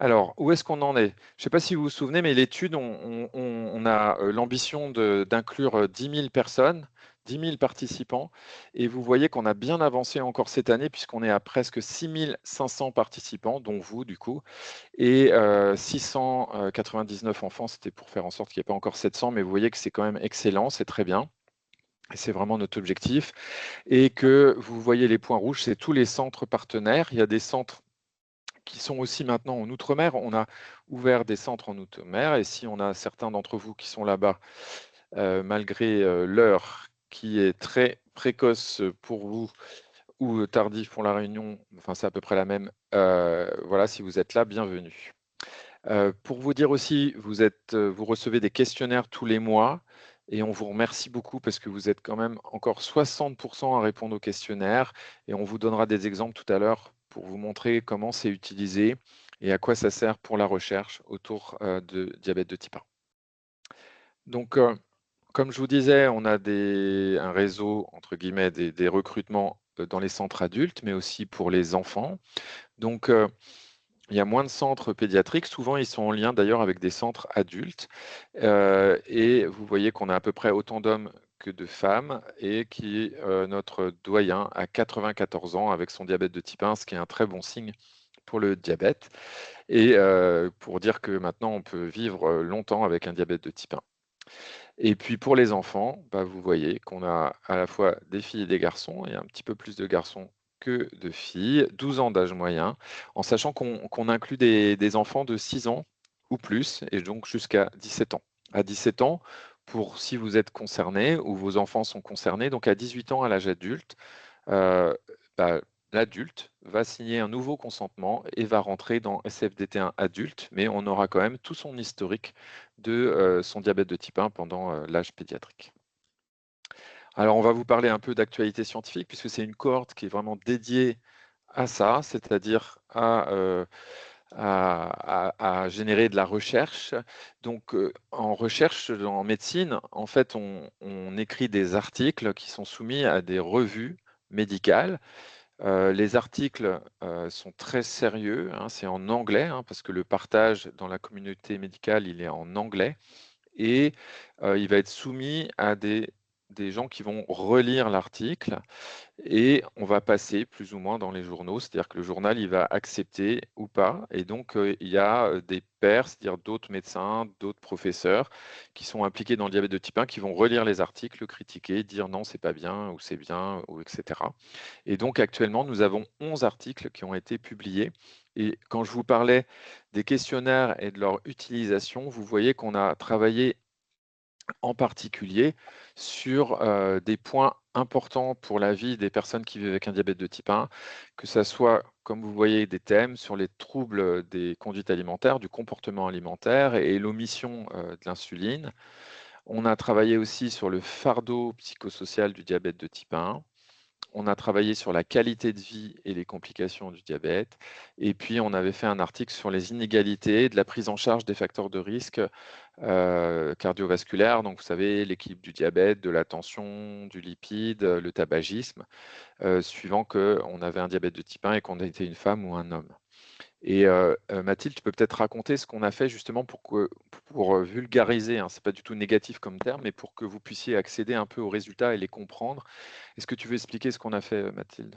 Alors, où est-ce qu'on en est? Je ne sais pas si vous vous souvenez, mais l'étude, on a l'ambition d'inclure 10 000 personnes, 10 000 participants, et vous voyez qu'on a bien avancé encore cette année, puisqu'on est à presque 6 500 participants, dont vous, du coup, et 699 enfants, c'était pour faire en sorte qu'il n'y ait pas encore 700, mais vous voyez que c'est quand même excellent, c'est très bien. Et c'est vraiment notre objectif. Et que vous voyez les points rouges, c'est tous les centres partenaires. Il y a des centres qui sont aussi maintenant en Outre-mer. On a ouvert des centres en Outre-mer. Et si on a certains d'entre vous qui sont là-bas, malgré l'heure qui est très précoce pour vous ou tardive pour la Réunion, enfin c'est à peu près la même, voilà, si vous êtes là, bienvenue. Pour vous dire aussi, vous recevez des questionnaires tous les mois et on vous remercie beaucoup parce que vous êtes quand même encore 60% à répondre aux questionnaires et on vous donnera des exemples tout à l'heure pour vous montrer comment c'est utilisé et à quoi ça sert pour la recherche autour de diabète de type 1. Donc, comme je vous disais, on a un réseau, entre guillemets, des recrutements dans les centres adultes, mais aussi pour les enfants. Donc, il y a moins de centres pédiatriques. Souvent, ils sont en lien d'ailleurs avec des centres adultes. Et vous voyez qu'on a à peu près autant d'hommes que de femmes et qui notre doyen a 94 ans avec son diabète de type 1, ce qui est un très bon signe pour le diabète. Et pour dire que maintenant, on peut vivre longtemps avec un diabète de type 1. Et puis pour les enfants, bah, vous voyez qu'on a à la fois des filles et des garçons, et un petit peu plus de garçons que de filles, 12 ans d'âge moyen, en sachant qu'on inclut des enfants de 6 ans ou plus, et donc jusqu'à 17 ans. À 17 ans, pour si vous êtes concerné ou vos enfants sont concernés, donc à 18 ans à l'âge adulte, euh, bah, l'adulte va signer un nouveau consentement et va rentrer dans SFDT1 adulte, mais on aura quand même tout son historique de son diabète de type 1 pendant l'âge pédiatrique. Alors, on va vous parler un peu d'actualité scientifique, puisque c'est une cohorte qui est vraiment dédiée à ça, c'est-à-dire à générer de la recherche. Donc, en recherche, en médecine, en fait, on écrit des articles qui sont soumis à des revues médicales. Les articles sont très sérieux, hein, c'est en anglais, hein, parce que le partage dans la communauté médicale, il est en anglais et il va être soumis à des gens qui vont relire l'article et on va passer plus ou moins dans les journaux, c'est-à-dire que le journal, il va accepter ou pas. Et donc, il y a des pairs, c'est-à-dire d'autres médecins, d'autres professeurs qui sont impliqués dans le diabète de type 1, qui vont relire les articles, critiquer, dire non, c'est pas bien, ou c'est bien, ou etc. Et donc, actuellement, nous avons 11 articles qui ont été publiés. Et quand je vous parlais des questionnaires et de leur utilisation, vous voyez qu'on a travaillé en particulier sur des points importants pour la vie des personnes qui vivent avec un diabète de type 1, que ça soit, comme vous voyez, des thèmes sur les troubles des conduites alimentaires, du comportement alimentaire et l'omission de l'insuline. On a travaillé aussi sur le fardeau psychosocial du diabète de type 1. On a travaillé sur la qualité de vie et les complications du diabète. Et puis, on avait fait un article sur les inégalités de la prise en charge des facteurs de risque cardiovasculaires. Donc, vous savez, l'équilibre du diabète, de la tension, du lipide, le tabagisme, suivant qu'on avait un diabète de type 1 et qu'on était une femme ou un homme. Et Mathilde, tu peux peut-être raconter ce qu'on a fait justement pour vulgariser, hein, c'est pas du tout négatif comme terme, mais pour que vous puissiez accéder un peu aux résultats et les comprendre. Est-ce que tu veux expliquer ce qu'on a fait, Mathilde?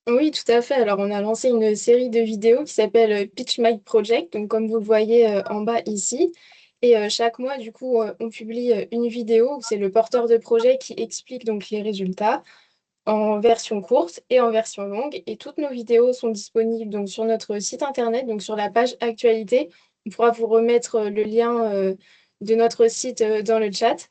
Oui, tout à fait. Alors, on a lancé une série de vidéos qui s'appelle Pitch My Project, donc comme vous le voyez en bas ici. Et chaque mois, du coup, on publie une vidéo où c'est le porteur de projet qui explique donc les résultats en version courte et en version longue. Et toutes nos vidéos sont disponibles donc sur notre site internet, donc sur la page actualité. On pourra vous remettre le lien de notre site dans le chat.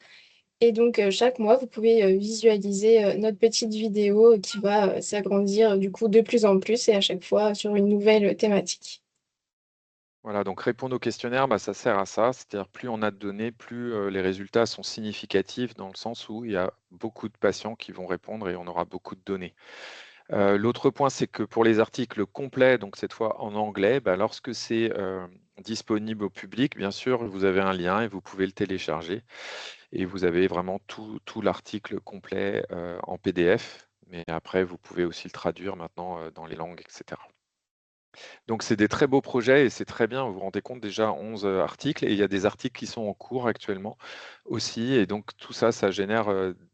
Et donc, chaque mois, vous pouvez visualiser notre petite vidéo qui va s'agrandir du coup de plus en plus et à chaque fois sur une nouvelle thématique. Voilà, donc répondre aux questionnaires, bah, ça sert à ça, c'est-à-dire plus on a de données, plus les résultats sont significatifs dans le sens où il y a beaucoup de patients qui vont répondre et on aura beaucoup de données. L'autre point, c'est que pour les articles complets, donc cette fois en anglais, bah, lorsque c'est disponible au public, bien sûr, vous avez un lien et vous pouvez le télécharger. Et vous avez vraiment tout l'article complet en PDF. Mais après, vous pouvez aussi le traduire maintenant dans les langues, etc. Donc, c'est des très beaux projets et c'est très bien. Vous vous rendez compte, déjà 11 articles et il y a des articles qui sont en cours actuellement aussi. Et donc, tout ça, ça génère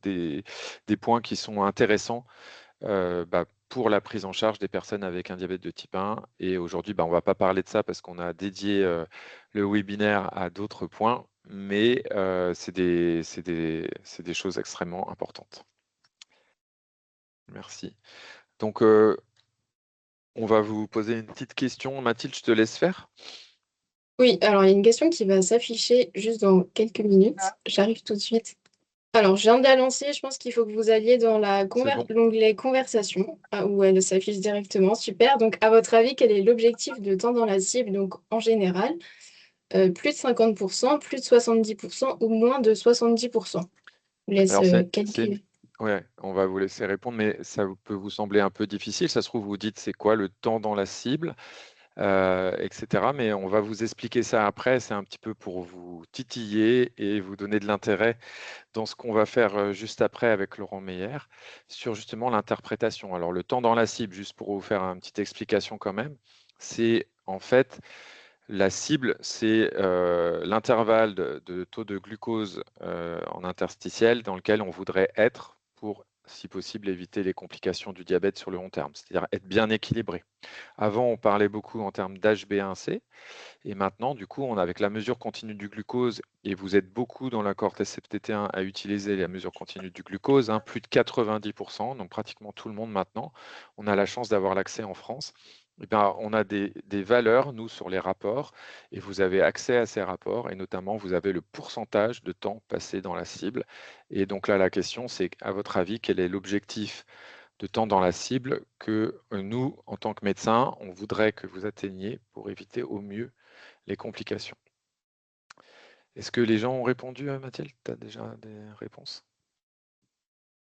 des points qui sont intéressants pour la prise en charge des personnes avec un diabète de type 1. Et aujourd'hui, on ne va pas parler de ça parce qu'on a dédié le webinaire à d'autres points, mais c'est des choses extrêmement importantes. Merci. Donc, on va vous poser une petite question. Mathilde, je te laisse faire. Oui, alors il y a une question qui va s'afficher juste dans quelques minutes. J'arrive tout de suite. Alors, je viens de la lancer. Je pense qu'il faut que vous alliez dans C'est bon. l'onglet Conversation, où elle s'affiche directement. Super. Donc, à votre avis, quel est l'objectif de temps dans la cible? Donc, en général, plus de 50%, plus de 70% ou moins de 70%. Je vous laisse Alors, calculer. ouais, on va vous laisser répondre, mais ça peut vous sembler un peu difficile. Ça se trouve, vous dites c'est quoi le temps dans la cible, etc. Mais on va vous expliquer ça après. C'est un petit peu pour vous titiller et vous donner de l'intérêt dans ce qu'on va faire juste après avec Laurent Meyer sur justement l'interprétation. Alors, le temps dans la cible, juste pour vous faire une petite explication quand même, c'est en fait la cible, c'est l'intervalle de taux de glucose en interstitiel dans lequel on voudrait être pour, si possible, éviter les complications du diabète sur le long terme, c'est-à-dire être bien équilibré. Avant, on parlait beaucoup en termes d'HbA1c, et maintenant, du coup, avec la mesure continue du glucose, et vous êtes beaucoup dans la cohorte SFTT1 à utiliser la mesure continue du glucose, plus de 90%, donc pratiquement tout le monde maintenant, on a la chance d'avoir l'accès en France. Eh bien, on a des valeurs, nous, sur les rapports, et vous avez accès à ces rapports, et notamment, vous avez le pourcentage de temps passé dans la cible. Et donc là, la question, c'est, à votre avis, quel est l'objectif de temps dans la cible que nous, en tant que médecins, on voudrait que vous atteigniez pour éviter au mieux les complications. Est-ce que les gens ont répondu, Mathilde? Tu as déjà des réponses?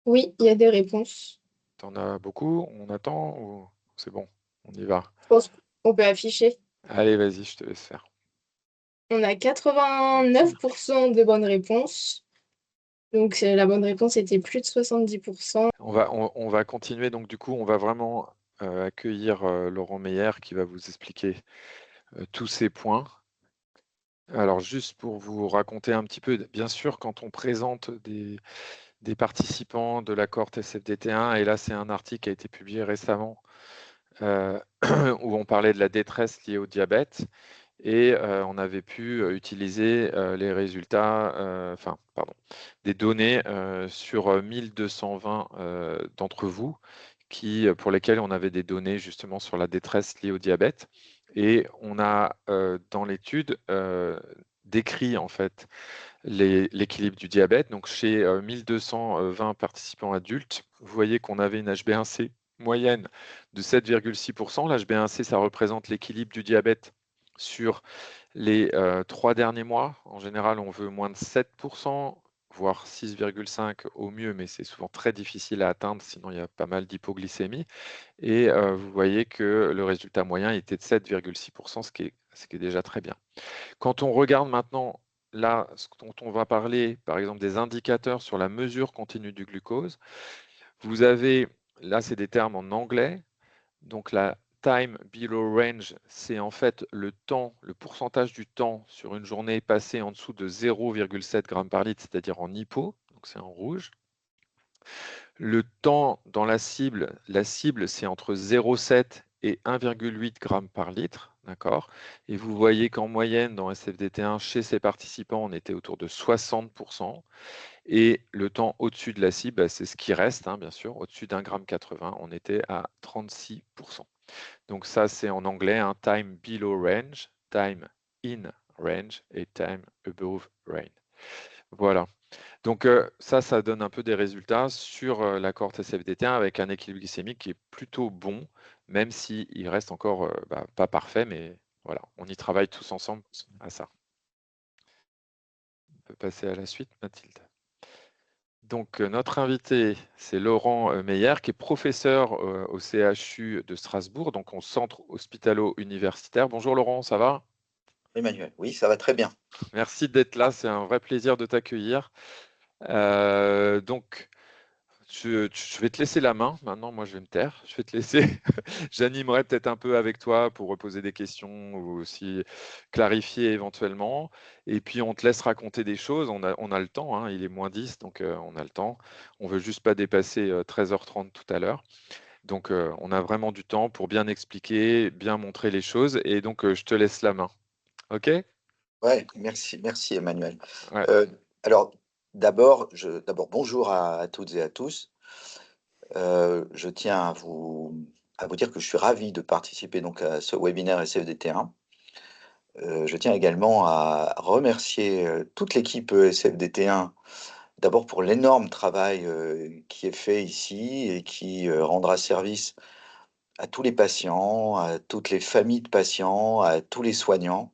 Oui, il y a des réponses. Tu en as beaucoup? On attend ou c'est bon? On y va. Je pense qu'on peut afficher. Allez, vas-y, je te laisse faire. On a 89% de bonnes réponses. Donc, la bonne réponse était plus de 70%. On va continuer. Donc, du coup, on va vraiment accueillir Laurent Meyer qui va vous expliquer tous ces points. Alors, juste pour vous raconter un petit peu, bien sûr, quand on présente des participants de la cohorte SFDT1, et là, c'est un article qui a été publié récemment où on parlait de la détresse liée au diabète. Et on avait pu utiliser les résultats, des données sur 1220 d'entre vous pour lesquels on avait des données justement sur la détresse liée au diabète. Et on a dans l'étude décrit en fait l'équilibre du diabète. Donc chez 1220 participants adultes, vous voyez qu'on avait une HbA1c moyenne de 7,6%. L'HbA1c, ça représente l'équilibre du diabète sur les 3 derniers mois. En général, on veut moins de 7%, voire 6,5 au mieux, mais c'est souvent très difficile à atteindre, sinon il y a pas mal d'hypoglycémie. Et vous voyez que le résultat moyen était de 7,6%, ce qui est déjà très bien. Quand on regarde maintenant, là, ce dont on va parler, par exemple, des indicateurs sur la mesure continue du glucose, vous avez, là, c'est des termes en anglais, donc la time below range, c'est en fait le temps, le pourcentage du temps sur une journée passée en dessous de 0,7 g par litre, c'est-à-dire en hypo, donc c'est en rouge. Le temps dans la cible c'est entre 0,7 et 1,8 g par litre, d'accord? Et vous voyez qu'en moyenne, dans SFDT1, chez ces participants, on était autour de 60%. Et le temps au-dessus de la cible, c'est ce qui reste, bien sûr, au-dessus d'1,80 g, on était à 36%. Donc ça, c'est en anglais, time below range, time in range et time above range. Voilà. Donc ça donne un peu des résultats sur la cohorte SFDT1 avec un équilibre glycémique qui est plutôt bon, même s'il reste encore pas parfait, mais voilà, on y travaille tous ensemble à ça. On peut passer à la suite, Mathilde. Donc notre invité, c'est Laurent Meyer, qui est professeur au CHU de Strasbourg, donc au centre hospitalo-universitaire. Bonjour Laurent, ça va? Emmanuel, oui, ça va très bien. Merci d'être là, c'est un vrai plaisir de t'accueillir. Donc, je vais te laisser la main. Maintenant, moi, je vais me taire. Je vais te laisser. J'animerai peut-être un peu avec toi pour reposer des questions ou aussi clarifier éventuellement. Et puis, on te laisse raconter des choses. On a le temps, hein. Il est -10, donc on a le temps. On veut juste pas dépasser 13h30 tout à l'heure. Donc, on a vraiment du temps pour bien expliquer, bien montrer les choses. Et donc, je te laisse la main. OK? Ouais, merci Emmanuel. Ouais. Alors, d'abord, bonjour à toutes et à tous. Je tiens à vous dire que je suis ravi de participer donc à ce webinaire SFDT1. Je tiens également à remercier toute l'équipe SFDT1, d'abord pour l'énorme travail qui est fait ici et qui rendra service à tous les patients, à toutes les familles de patients, à tous les soignants.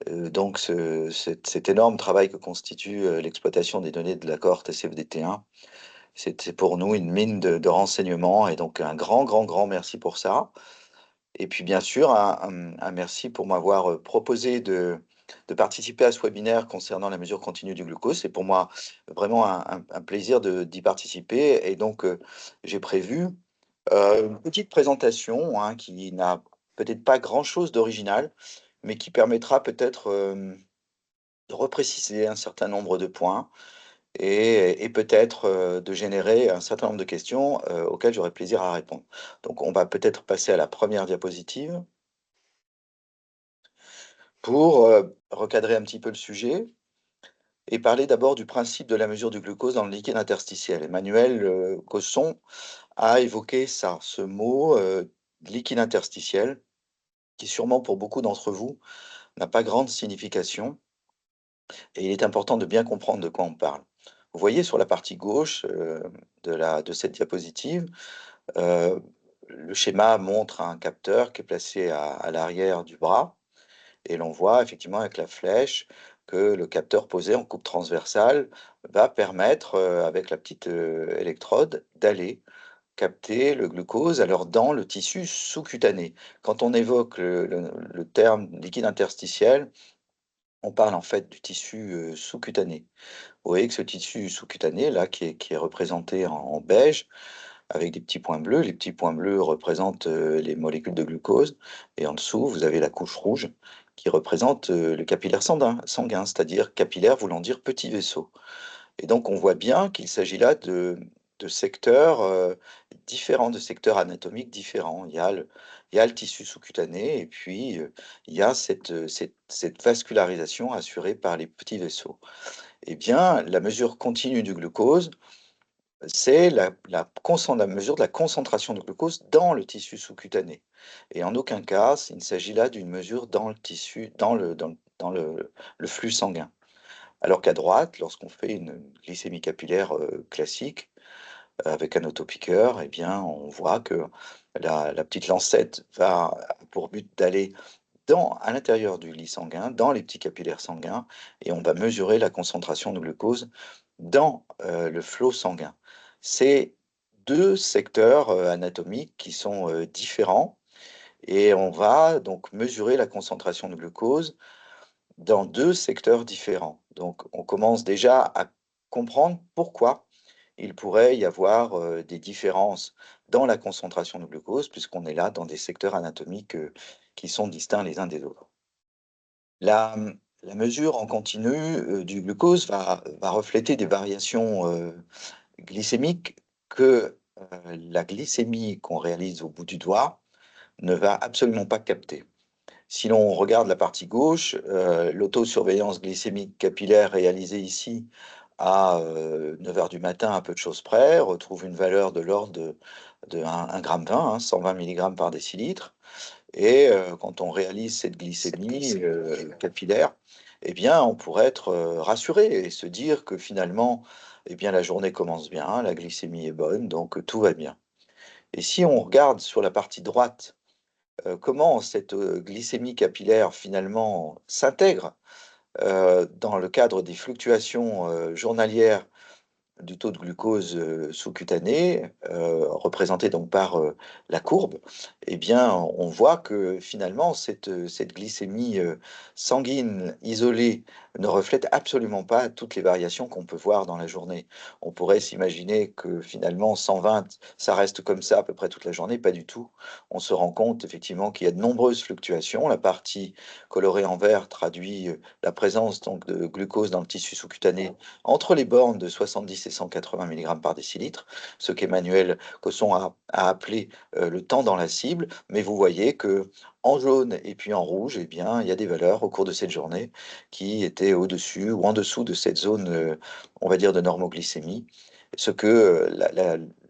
Donc cet énorme travail que constitue l'exploitation des données de la cohorte SFDT1, c'est pour nous une mine de renseignements, et donc un grand merci pour ça. Et puis bien sûr, un merci pour m'avoir proposé de participer à ce webinaire concernant la mesure continue du glucose. C'est pour moi vraiment un plaisir d'y participer. Et donc, j'ai prévu une petite présentation, hein, qui n'a peut-être pas grand-chose d'original, mais qui permettra peut-être de repréciser un certain nombre de points et peut-être de générer un certain nombre de questions auxquelles j'aurai plaisir à répondre. Donc, on va peut-être passer à la première diapositive pour recadrer un petit peu le sujet et parler d'abord du principe de la mesure du glucose dans le liquide interstitiel. Emmanuel Cosson a évoqué ça, ce mot liquide interstitiel, qui sûrement pour beaucoup d'entre vous n'a pas grande signification, et il est important de bien comprendre de quoi on parle. Vous voyez sur la partie gauche de cette diapositive, euh, le schéma montre un capteur qui est placé à l'arrière du bras, et l'on voit effectivement avec la flèche que le capteur posé en coupe transversale va permettre, avec la petite électrode, d'aller capter le glucose alors dans le tissu sous-cutané. Quand on évoque le terme liquide interstitiel, on parle en fait du tissu sous-cutané. Vous voyez que ce tissu sous-cutané, là, qui est représenté en beige, avec des petits points bleus. Les petits points bleus représentent les molécules de glucose. Et en dessous, vous avez la couche rouge qui représente le capillaire sanguin, c'est-à-dire capillaire voulant dire petit vaisseau. Et donc, on voit bien qu'il s'agit là de secteurs différents, de secteurs anatomiques différents. Il y a le tissu sous-cutané, et puis il y a cette vascularisation assurée par les petits vaisseaux. Eh bien, la mesure continue du glucose, c'est la mesure de la concentration de glucose dans le tissu sous-cutané. Et en aucun cas, il ne s'agit là d'une mesure dans le tissu, le flux sanguin. Alors qu'à droite, lorsqu'on fait une glycémie capillaire classique, avec un autopiqueur, eh bien, on voit que la petite lancette va pour but d'aller à l'intérieur du lit sanguin, dans les petits capillaires sanguins, et on va mesurer la concentration de glucose dans le flot sanguin. C'est deux secteurs anatomiques qui sont différents, et on va donc mesurer la concentration de glucose dans deux secteurs différents. Donc on commence déjà à comprendre pourquoi il pourrait y avoir des différences dans la concentration de glucose, puisqu'on est là dans des secteurs anatomiques qui sont distincts les uns des autres. La, la mesure en continu du glucose va refléter des variations glycémiques que la glycémie qu'on réalise au bout du doigt ne va absolument pas capter. Si l'on regarde la partie gauche, l'autosurveillance glycémique capillaire réalisée ici à 9 heures du matin, à peu de choses près, retrouve une valeur de l'ordre de 1,20 g, hein, 120 mg par décilitre. Et quand on réalise cette glycémie capillaire, eh bien, on pourrait être rassuré et se dire que finalement, eh bien, la journée commence bien, la glycémie est bonne, donc tout va bien. Et si on regarde sur la partie droite, comment cette glycémie capillaire finalement s'intègre dans le cadre des fluctuations journalières du taux de glucose sous-cutané, représenté donc par la courbe, eh bien, on voit que finalement, cette glycémie sanguine isolée ne reflète absolument pas toutes les variations qu'on peut voir dans la journée. On pourrait s'imaginer que finalement, 120, ça reste comme ça à peu près toute la journée, pas du tout. On se rend compte effectivement qu'il y a de nombreuses fluctuations. La partie colorée en vert traduit la présence donc de glucose dans le tissu sous-cutané entre les bornes de 70 et 180 mg par décilitre, ce qu'Emmanuel Cosson a appelé le temps dans la cible. Mais vous voyez que en jaune et puis en rouge, eh bien, il y a des valeurs au cours de cette journée qui étaient au-dessus ou en dessous de cette zone, on va dire, de normoglycémie, ce que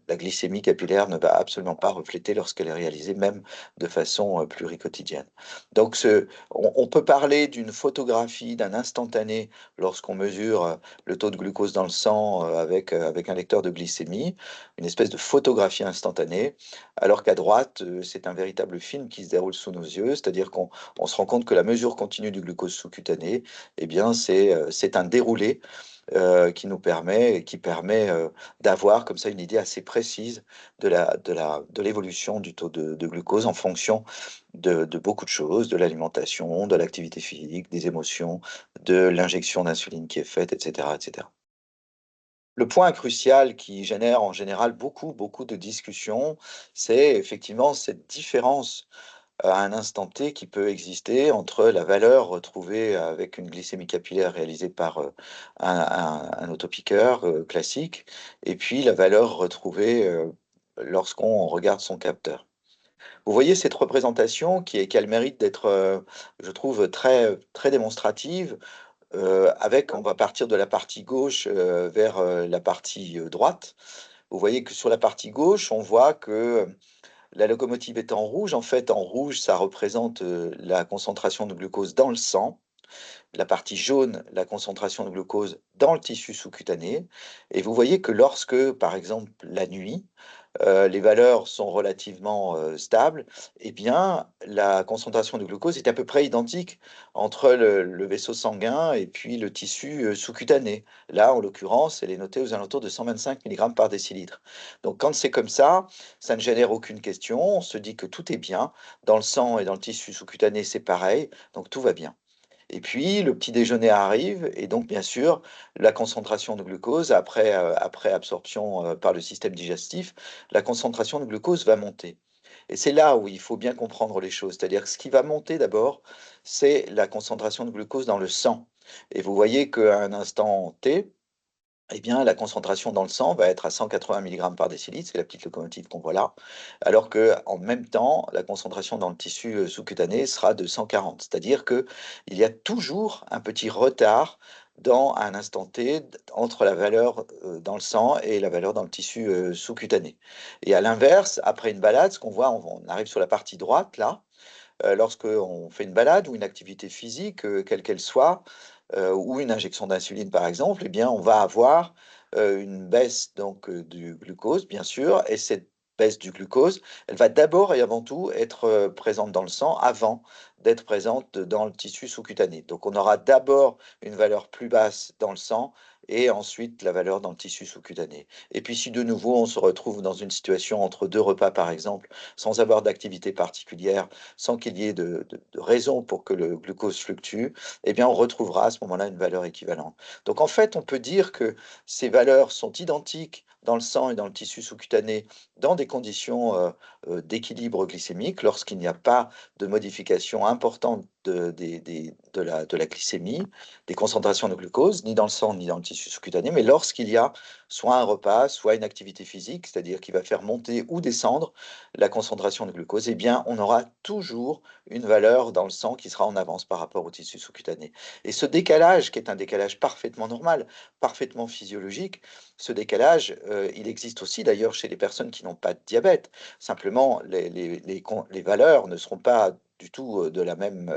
la glycémie capillaire ne va absolument pas refléter lorsqu'elle est réalisée, même de façon pluriquotidienne. Donc, on peut parler d'une photographie, d'un instantané lorsqu'on mesure le taux de glucose dans le sang avec un lecteur de glycémie, une espèce de photographie instantanée, alors qu'à droite, c'est un véritable film qui se déroule sous nos yeux, c'est-à-dire qu'on se rend compte que la mesure continue du glucose sous-cutané, eh bien, c'est un déroulé qui permet d'avoir comme ça une idée assez précise de l'évolution du taux de glucose en fonction de beaucoup de choses, de l'alimentation, de l'activité physique, des émotions, de l'injection d'insuline qui est faite, etc., etc. Le point crucial qui génère en général beaucoup de discussions, c'est effectivement cette différence à un instant T qui peut exister entre la valeur retrouvée avec une glycémie capillaire réalisée par un autopiqueur classique et puis la valeur retrouvée lorsqu'on regarde son capteur. Vous voyez cette représentation qui a le mérite d'être, je trouve, très démonstrative. On va partir de la partie gauche vers la partie droite. Vous voyez que sur la partie gauche, on voit que la locomotive est en rouge. En fait, en rouge, ça représente la concentration de glucose dans le sang. La partie jaune, la concentration de glucose dans le tissu sous-cutané. Et vous voyez que lorsque, par exemple, la nuit, les valeurs sont relativement stables, eh bien, la concentration de glucose est à peu près identique entre le vaisseau sanguin et puis le tissu sous-cutané. Là, en l'occurrence, elle est notée aux alentours de 125 mg par décilitre. Donc, quand c'est comme ça ne génère aucune question. On se dit que tout est bien. Dans le sang et dans le tissu sous-cutané, c'est pareil. Donc, tout va bien. Et puis, le petit déjeuner arrive et donc, bien sûr, la concentration de glucose, après absorption par le système digestif, la concentration de glucose va monter. Et c'est là où il faut bien comprendre les choses. C'est-à-dire que ce qui va monter d'abord, c'est la concentration de glucose dans le sang. Et vous voyez qu'à un instant T, eh bien, la concentration dans le sang va être à 180 mg par décilitre, c'est la petite locomotive qu'on voit là, alors qu'en même temps, la concentration dans le tissu sous-cutané sera de 140. C'est-à-dire qu'il y a toujours un petit retard dans un instant T entre la valeur dans le sang et la valeur dans le tissu sous-cutané. Et à l'inverse, après une balade, ce qu'on voit, on arrive sur la partie droite là, lorsqu'on fait une balade ou une activité physique, quelle qu'elle soit, ou une injection d'insuline par exemple, eh bien, on va avoir une baisse donc du glucose, bien sûr, et cette baisse du glucose, elle va d'abord et avant tout être présente dans le sang avant d'être présente dans le tissu sous-cutané. Donc, on aura d'abord une valeur plus basse dans le sang et ensuite la valeur dans le tissu sous-cutané. Et puis, si de nouveau on se retrouve dans une situation entre deux repas, par exemple, sans avoir d'activité particulière, sans qu'il y ait de raison pour que le glucose fluctue, eh bien, on retrouvera à ce moment-là une valeur équivalente. Donc, en fait, on peut dire que ces valeurs sont identiques dans le sang et dans le tissu sous-cutané dans des conditions d'équilibre glycémique lorsqu'il n'y a pas de modification importante de la glycémie, des concentrations de glucose, ni dans le sang ni dans le tissu sous-cutané, mais lorsqu'il y a soit un repas, soit une activité physique, c'est-à-dire qui va faire monter ou descendre la concentration de glucose, eh bien, on aura toujours une valeur dans le sang qui sera en avance par rapport au tissu sous-cutané. Et ce décalage, qui est un décalage parfaitement normal, parfaitement physiologique, ce décalage, il existe aussi d'ailleurs chez les personnes qui n'ont pas de diabète. Simplement, les valeurs ne seront pas du tout de la même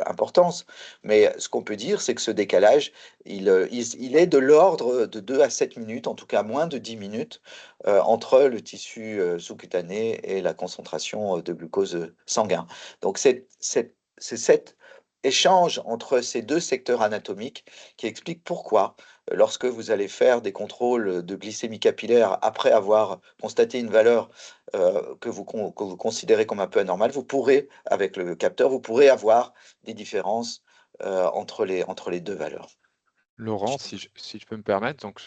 importance. Mais ce qu'on peut dire, c'est que ce décalage, il est de l'ordre de 2 à 7 minutes, en tout cas moins de 10 minutes, entre le tissu sous-cutané et la concentration de glucose sanguin. Donc, c'est cet échange entre ces deux secteurs anatomiques qui explique pourquoi lorsque vous allez faire des contrôles de glycémie capillaire après avoir constaté une valeur que vous considérez comme un peu anormale, vous pourrez, avec le capteur, vous pourrez avoir des différences entre les deux valeurs. Laurent, si je peux me permettre, donc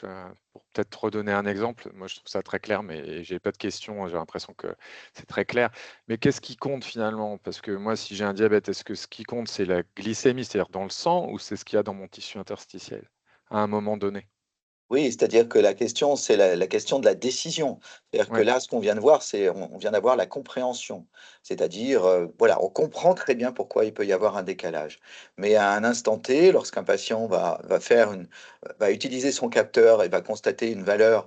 pour peut-être redonner un exemple, moi je trouve ça très clair, mais j'ai pas de questions, j'ai l'impression que c'est très clair. Mais qu'est-ce qui compte finalement? Parce que moi, si j'ai un diabète, est-ce que ce qui compte, c'est la glycémie, c'est-à-dire dans le sang, ou c'est ce qu'il y a dans mon tissu interstitiel à un moment donné? Oui, c'est-à-dire que la question, c'est la question de la décision. C'est-à-dire que Ouais. là, ce qu'on vient de voir, c'est on vient d'avoir la compréhension. C'est-à-dire, voilà, on comprend très bien pourquoi il peut y avoir un décalage. Mais à un instant T, lorsqu'un patient va utiliser son capteur et va constater une valeur,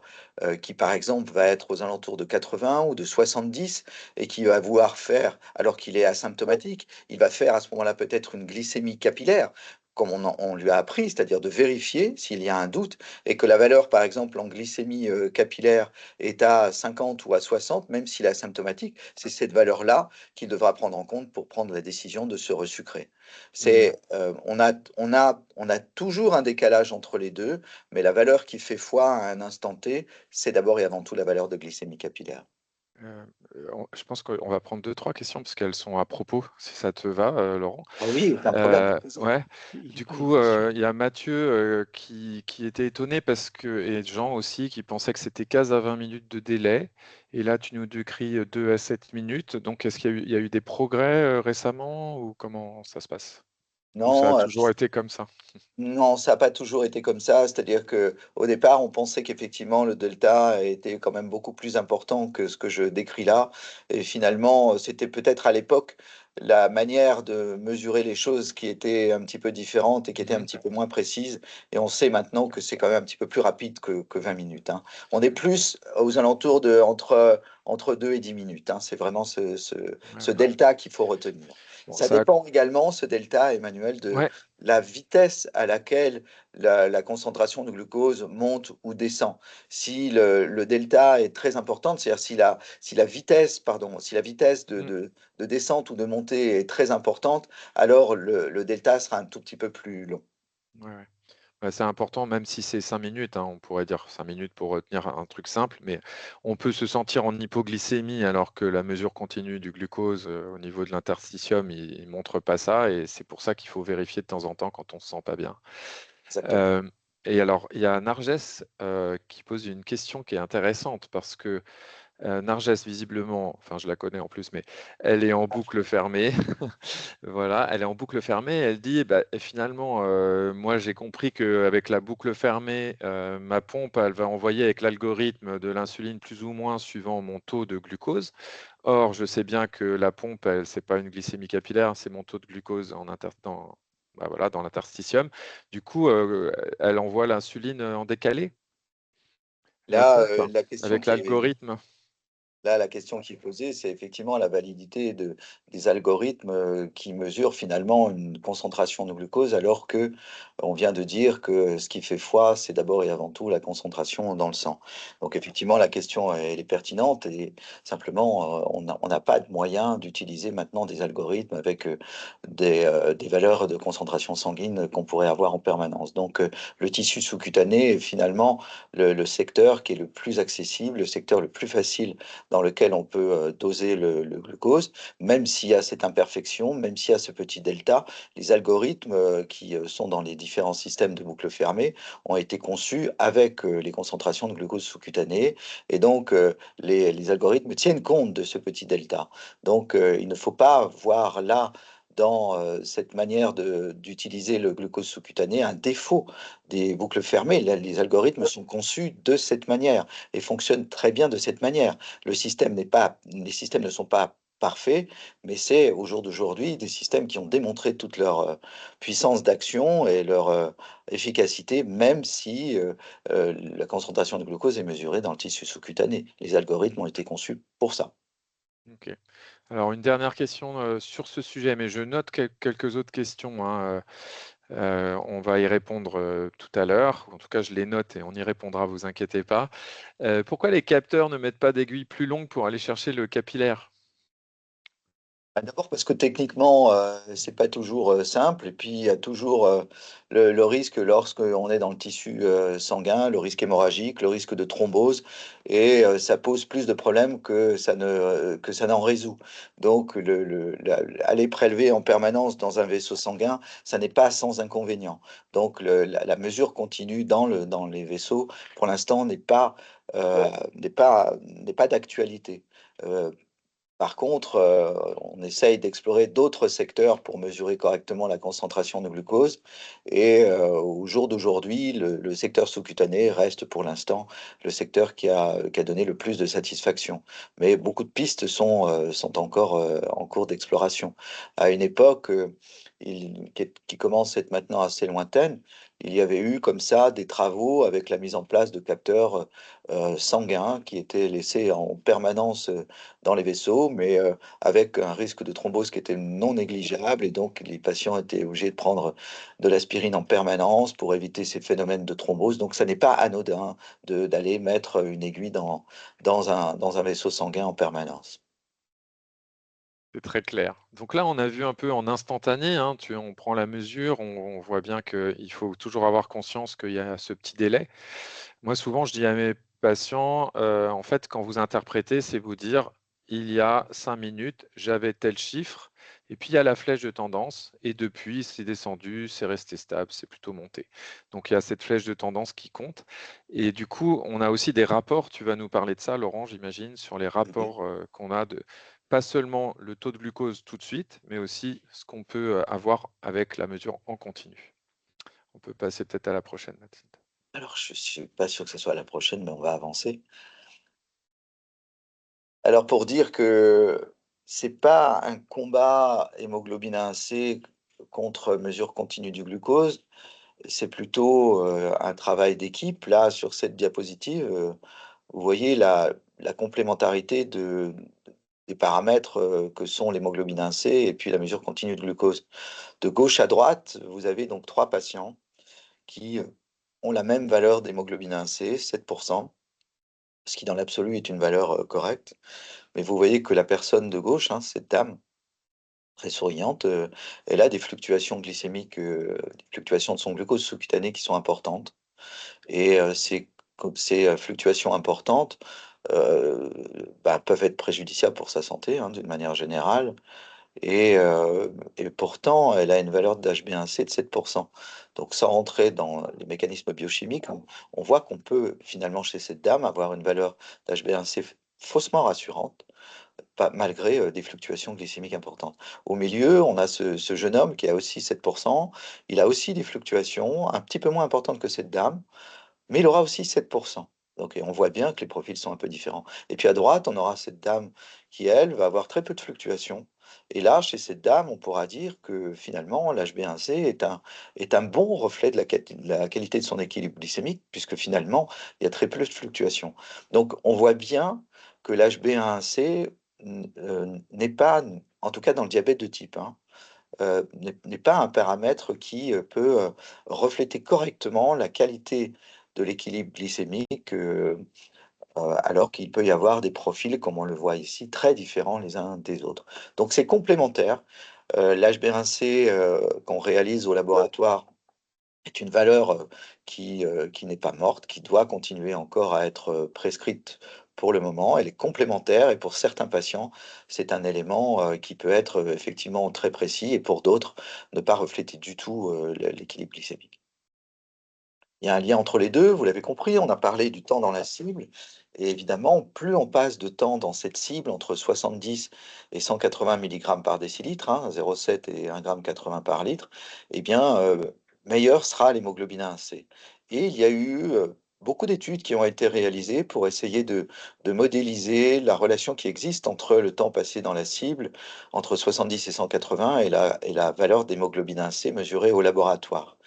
qui, par exemple, va être aux alentours de 80 ou de 70 et qui va vouloir faire alors qu'il est asymptomatique, il va faire à ce moment-là peut-être une glycémie capillaire, comme on lui a appris, c'est-à-dire de vérifier s'il y a un doute et que la valeur, par exemple, en glycémie capillaire est à 50 ou à 60, même s'il est asymptomatique, c'est cette valeur-là qu'il devra prendre en compte pour prendre la décision de se resucrer. Mmh. On a toujours un décalage entre les deux, mais la valeur qui fait foi à un instant T, c'est d'abord et avant tout la valeur de glycémie capillaire. Je pense qu'on va prendre deux, trois questions parce qu'elles sont à propos, si ça te va, Laurent. Ah oui, aucun problème, avec plaisir. Ouais. Il y Du a pas une coup, question. il y a Mathieu qui était étonné parce que, et Jean aussi, qui pensait que c'était 15 à 20 minutes de délai. Et là, tu nous décris 2 à 7 minutes. Donc, est-ce qu'il y a eu des progrès récemment ou comment ça se passe? Ou ça a Non, toujours été comme ça? non, ça n'a pas toujours été comme ça. C'est-à-dire qu'au départ, on pensait qu'effectivement le delta était quand même beaucoup plus important que ce que je décris là. Et finalement, c'était peut-être à l'époque la manière de mesurer les choses qui était un petit peu différente et qui était un Mhm. petit peu moins précise. Et on sait maintenant que c'est quand même un petit peu plus rapide que 20 minutes, hein. On est plus aux alentours de entre 2 et 10 minutes, hein. C'est vraiment Ouais, ce ouais. delta qu'il faut retenir. Bon, Ça dépend également, ce delta, Emmanuel, de ouais, la vitesse à laquelle la concentration de glucose monte ou descend. Si le delta est très importante, c'est-à-dire si la vitesse, pardon, si la vitesse mm, de descente ou de montée est très importante, alors le delta sera un tout petit peu plus long. ouais, ouais. Ouais, c'est important, même si c'est 5 minutes, hein, on pourrait dire 5 minutes pour retenir un truc simple, mais on peut se sentir en hypoglycémie alors que la mesure continue du glucose au niveau de l'interstitium, il ne montre pas ça, et c'est pour ça qu'il faut vérifier de temps en temps quand on ne se sent pas bien. Exactement. Euh, et alors, il y a Narges qui pose une question qui est intéressante parce que Narges, visiblement, enfin je la connais en plus, mais elle est en boucle fermée. Voilà, elle est en boucle fermée. Elle dit, bah, et finalement, moi j'ai compris qu'avec la boucle fermée, ma pompe, elle va envoyer avec l'algorithme de l'insuline plus ou moins suivant mon taux de glucose. Or, je sais bien que la pompe, c'est pas une glycémie capillaire, c'est mon taux de glucose bah voilà, dans l'interstitium. Du coup, elle envoie l'insuline en décalé, la Là, pompe, la question avec qui est l'algorithme. Là, la question qui est posée, c'est effectivement la validité des algorithmes qui mesurent finalement une concentration de glucose, alors que on vient de dire que ce qui fait foi, c'est d'abord et avant tout la concentration dans le sang. Donc effectivement, la question, elle est pertinente et simplement, on n'a pas de moyen d'utiliser maintenant des algorithmes avec des valeurs de concentration sanguine qu'on pourrait avoir en permanence. Donc le tissu sous-cutané est finalement le secteur qui est le plus accessible, le secteur le plus facile dans lequel on peut doser le glucose, même s'il y a cette imperfection, même s'il y a ce petit delta, les algorithmes qui sont dans les différents systèmes de boucle fermée ont été conçus avec les concentrations de glucose sous-cutanées et donc les algorithmes tiennent compte de ce petit delta. Donc il ne faut pas voir là dans cette manière d'utiliser le glucose sous-cutané un défaut des boucles fermées. Les algorithmes sont conçus de cette manière et fonctionnent très bien de cette manière. Les systèmes ne sont pas parfaits, mais c'est au jour d'aujourd'hui des systèmes qui ont démontré toute leur puissance d'action et leur efficacité, même si la concentration de glucose est mesurée dans le tissu sous-cutané. Les algorithmes ont été conçus pour ça. Ok. Alors, une dernière question sur ce sujet, mais je note quelques autres questions, hein. On va y répondre tout à l'heure. En tout cas, je les note et on y répondra, vous inquiétez pas. Pourquoi les capteurs ne mettent pas d'aiguilles plus longues pour aller chercher le capillaire? D'abord parce que techniquement, c'est pas toujours simple, et puis il y a toujours le risque lorsque on est dans le tissu sanguin, le risque hémorragique, le risque de thrombose, et ça pose plus de problèmes que ça n'en résout. Donc, aller prélever en permanence dans un vaisseau sanguin, ça n'est pas sans inconvénient. Donc, la mesure continue dans les vaisseaux, pour l'instant, n'est pas d'actualité. Euh, Par contre, on essaye d'explorer d'autres secteurs pour mesurer correctement la concentration de glucose. Et au jour d'aujourd'hui, le secteur sous-cutané reste pour l'instant le secteur qui a donné le plus de satisfaction. Mais beaucoup de pistes sont encore en cours d'exploration. À une époque qui commence à être maintenant assez lointaine, il y avait eu comme ça des travaux avec la mise en place de capteurs sanguins qui étaient laissés en permanence dans les vaisseaux, mais avec un risque de thrombose qui était non négligeable. Et donc, les patients étaient obligés de prendre de l'aspirine en permanence pour éviter ces phénomènes de thrombose. Donc, ça n'est pas anodin d'aller mettre une aiguille dans un vaisseau sanguin en permanence. C'est très clair. Donc là, on a vu un peu en instantané, hein, on prend la mesure, on voit bien qu'il faut toujours avoir conscience qu'il y a ce petit délai. Moi, souvent, je dis à mes patients, en fait, quand vous interprétez, c'est vous dire, il y a 5 minutes, j'avais tel chiffre, et puis il y a la flèche de tendance, et depuis, c'est descendu, c'est resté stable, c'est plutôt monté. Donc il y a cette flèche de tendance qui compte. Et du coup, on a aussi des rapports, tu vas nous parler de ça, Laurent, j'imagine, sur les Mhm. rapports qu'on a de pas seulement le taux de glucose tout de suite, mais aussi ce qu'on peut avoir avec la mesure en continu. On peut passer peut-être à la prochaine, Mathilde. Alors, je suis pas sûr que ce soit la prochaine, mais on va avancer. Alors, pour dire que c'est pas un combat hémoglobine A1C contre mesure continue du glucose, c'est plutôt un travail d'équipe. Là, sur cette diapositive, vous voyez la complémentarité des paramètres que sont l'hémoglobine 1C et puis la mesure continue de glucose. De gauche à droite, vous avez donc trois patients qui ont la même valeur d'hémoglobine 1C, 7%, ce qui dans l'absolu est une valeur correcte. Mais vous voyez que la personne de gauche, hein, cette dame très souriante, elle a des fluctuations glycémiques, des fluctuations de son glucose sous-cutané qui sont importantes. Et ces fluctuations importantes peuvent être préjudiciables pour sa santé, hein, d'une manière générale. Et pourtant, elle a une valeur d'HbA1c de 7%. Donc, sans rentrer dans les mécanismes biochimiques, on voit qu'on peut finalement, chez cette dame, avoir une valeur d'HbA1c faussement rassurante, malgré des fluctuations glycémiques importantes. Au milieu, on a ce jeune homme qui a aussi 7%. Il a aussi des fluctuations un petit peu moins importantes que cette dame, mais il aura aussi 7%. Donc, et on voit bien que les profils sont un peu différents. Et puis à droite, on aura cette dame qui, elle, va avoir très peu de fluctuations. Et là, chez cette dame, on pourra dire que finalement, l'HbA1c est un bon reflet de la qualité de son équilibre glycémique, puisque finalement, il y a très peu de fluctuations. Donc, on voit bien que l'HbA1c n'est pas, en tout cas dans le diabète de type 1, n'est pas un paramètre qui peut refléter correctement la qualité de l'équilibre glycémique, alors qu'il peut y avoir des profils, comme on le voit ici, très différents les uns des autres. Donc c'est complémentaire. L'HbA1c qu'on réalise au laboratoire est une valeur qui n'est pas morte, qui doit continuer encore à être prescrite pour le moment. Elle est complémentaire, et pour certains patients, c'est un élément qui peut être effectivement très précis, et pour d'autres, ne pas refléter du tout l'équilibre glycémique. Il y a un lien entre les deux, vous l'avez compris, on a parlé du temps dans la cible, et évidemment, plus on passe de temps dans cette cible, entre 70 et 180 mg par décilitre, hein, 0,7 et 1,80 g par litre, eh bien, meilleure sera l'hémoglobine A1c. Et il y a eu beaucoup d'études qui ont été réalisées pour essayer de modéliser la relation qui existe entre le temps passé dans la cible, entre 70 et 180, et la valeur d'hémoglobine A1c mesurée au laboratoire.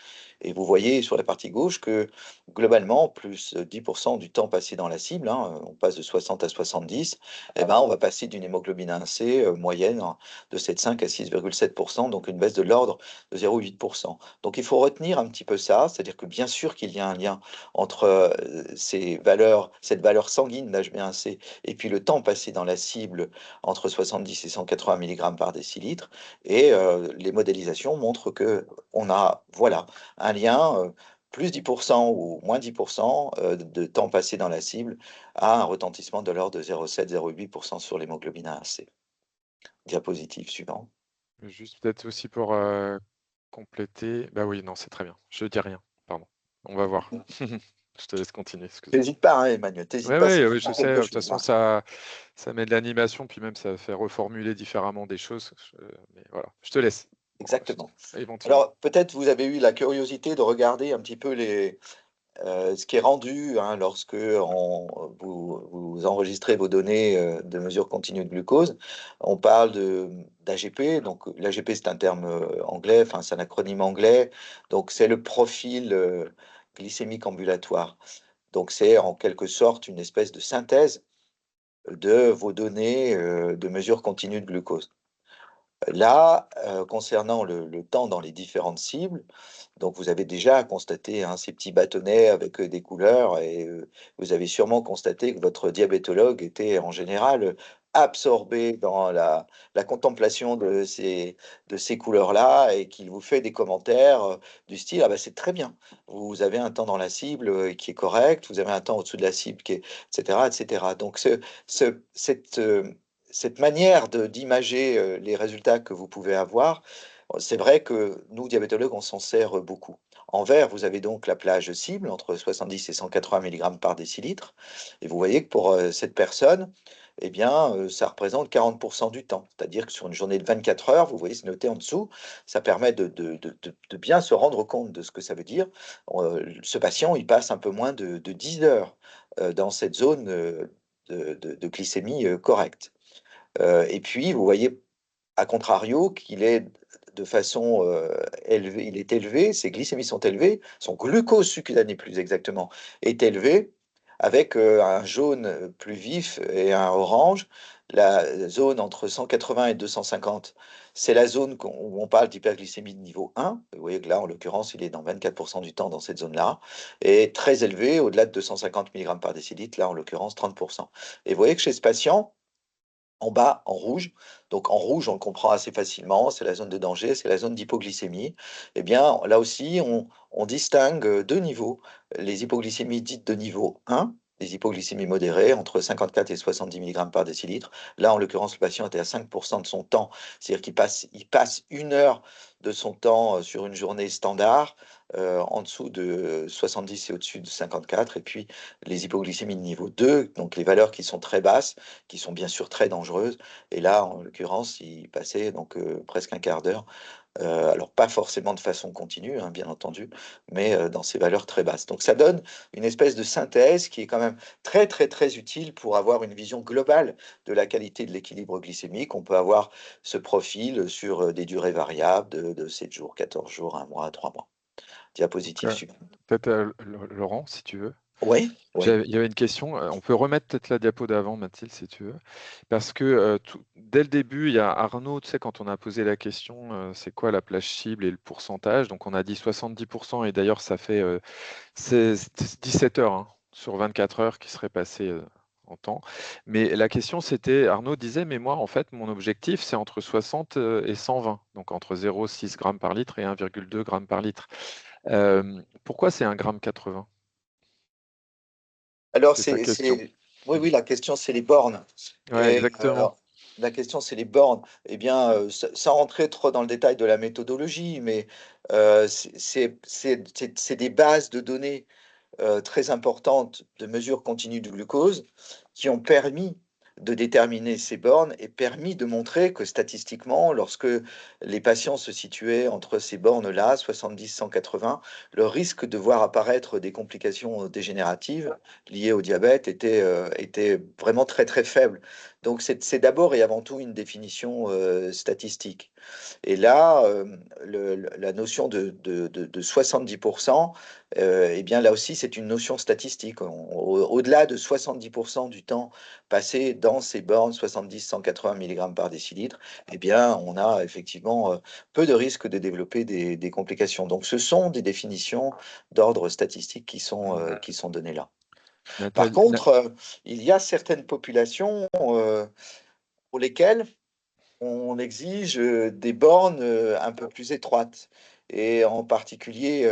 Et vous voyez sur la partie gauche que globalement, plus 10% du temps passé dans la cible, hein, on passe de 60 à 70, eh ben, on va passer d'une hémoglobine A1C moyenne de 7,5 à 6,7%, donc une baisse de l'ordre de 0,8%. Donc il faut retenir un petit peu ça, c'est-à-dire que bien sûr qu'il y a un lien entre cette valeur sanguine d'HbA1c et puis le temps passé dans la cible entre 70 et 180 mg par décilitre, et les modélisations montrent que on a, voilà, un lien plus 10% ou moins 10% de temps passé dans la cible a un retentissement de l'ordre de 0,7-0,8% sur l'hémoglobine A1C. Diapositive suivante. Juste peut-être aussi pour compléter. Bah oui, non, c'est très bien. Je dis rien, pardon. On va voir. Je te laisse continuer, excuse-moi. T'hésites pas, hein, Emmanuel, t'hésites Ouais, pas si ouais, tu ouais, je prends sais. De quelque toute chose, façon, hein. ça met de l'animation, puis même ça fait reformuler différemment des choses. Mais voilà, je te laisse. Exactement. Éventuellement. Alors, peut-être vous avez eu la curiosité de regarder un petit peu ce qui est rendu hein, lorsque vous enregistrez vos données de mesure continue de glucose. On parle d'AGP, donc l'AGP c'est un terme anglais, enfin c'est un acronyme anglais, donc c'est le profil glycémique ambulatoire. Donc c'est en quelque sorte une espèce de synthèse de vos données de mesure continue de glucose. Là, concernant le temps dans les différentes cibles, donc vous avez déjà constaté hein, ces petits bâtonnets avec des couleurs et vous avez sûrement constaté que votre diabétologue était en général absorbé dans la contemplation de ces couleurs-là et qu'il vous fait des commentaires du style: «Ah bah, c'est très bien, vous avez un temps dans la cible qui est correct, vous avez un temps au-dessous de la cible qui est» et cetera, et cetera. Donc cette manière d'imager les résultats que vous pouvez avoir, c'est vrai que nous, diabétologues, on s'en sert beaucoup. En vert, vous avez donc la plage cible entre 70 et 180 mg par décilitre. Et vous voyez que pour cette personne, eh bien, ça représente 40% du temps. C'est-à-dire que sur une journée de 24 heures, vous voyez, c'est noté en dessous, ça permet de bien se rendre compte de ce que ça veut dire. Ce patient, il passe un peu moins de 10 heures dans cette zone de glycémie correcte. Et puis, vous voyez, à contrario, qu'il est de façon élevée, il est élevé, ses glycémies sont élevées, son glucose succutané plus exactement est élevé, avec un jaune plus vif et un orange. La zone entre 180 et 250, c'est la zone où on parle d'hyperglycémie de niveau 1. Vous voyez que là, en l'occurrence, il est dans 24% du temps dans cette zone-là, et très élevé, au-delà de 250 mg par décilitre, là, en l'occurrence, 30%. Et vous voyez que chez ce patient, en bas, en rouge, donc en rouge, on le comprend assez facilement, c'est la zone de danger, c'est la zone d'hypoglycémie. Eh bien, là aussi, on distingue deux niveaux. Les hypoglycémies dites de niveau 1, les hypoglycémies modérées, entre 54 et 70 mg par décilitre. Là, en l'occurrence, le patient était à 5% de son temps, c'est-à-dire il passe une heure de son temps sur une journée standard, en dessous de 70 et au-dessus de 54. Et puis, les hypoglycémies de niveau 2, donc les valeurs qui sont très basses, qui sont bien sûr très dangereuses. Et là, en l'occurrence, il passait donc presque un quart d'heure, alors pas forcément de façon continue, hein, bien entendu, mais dans ces valeurs très basses. Donc ça donne une espèce de synthèse qui est quand même très, très, très utile pour avoir une vision globale de la qualité de l'équilibre glycémique. On peut avoir ce profil sur des durées variables de 7 jours, 14 jours, 1 mois, 3 mois. Donc, Diapositive suivante. peut-être Laurent, si tu veux. Oui, oui. Il y avait une question. On peut remettre peut-être la diapo d'avant, Mathilde, si tu veux. Parce que dès le début, il y a Arnaud, tu sais, quand on a posé la question, c'est quoi la plage cible et le pourcentage? Donc on a dit 70%, et d'ailleurs, ça fait 17 heures hein, sur 24 heures qui seraient passées en temps. Mais la question, c'était, Arnaud disait, mais moi, en fait, mon objectif, c'est entre 60 et 120, donc entre 0,6 g par litre et 1,2 g par litre. Pourquoi c'est 1,80 g? Alors, C'est sa question. oui, oui, la question, c'est les bornes. Ouais, Et exactement. la question, c'est les bornes. Eh bien, sans rentrer trop dans le détail de la méthodologie, mais c'est des bases de données très importantes de mesure continue du glucose qui ont permis de déterminer ces bornes et permis de montrer que statistiquement, lorsque les patients se situaient entre ces bornes-là, 70-180, le risque de voir apparaître des complications dégénératives liées au diabète était vraiment très très faible. Donc c'est d'abord et avant tout une définition statistique. Et là, la notion de 70%, eh bien là aussi, c'est une notion statistique. Au-delà de 70% du temps passé dans ces bornes 70-180 mg par décilitre, eh bien, on a effectivement peu de risque de développer des complications. Donc, ce sont des définitions d'ordre statistique qui sont données là. Par Nathalie, contre, il y a certaines populations pour lesquelles on exige des bornes un peu plus étroites, et en particulier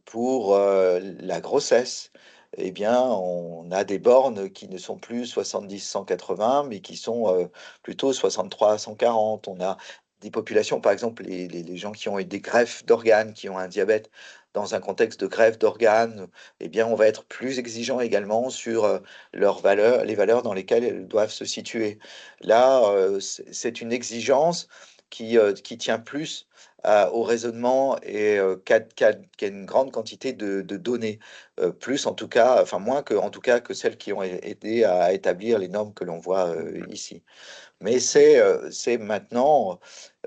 pour la grossesse. Eh bien, on a des bornes qui ne sont plus 70-180, mais qui sont plutôt 63-140. On a des populations, par exemple, les gens qui ont eu des greffes d'organes, qui ont un diabète dans un contexte de greffe d'organes, eh bien, on va être plus exigeant également sur leurs valeurs, les valeurs dans lesquelles elles doivent se situer. Là, c'est une exigence qui tient plus au raisonnement et qu'à une grande quantité de données, plus en tout cas, enfin moins que, en tout cas, que celles qui ont aidé à établir les normes que l'on voit ici. Mais c'est maintenant,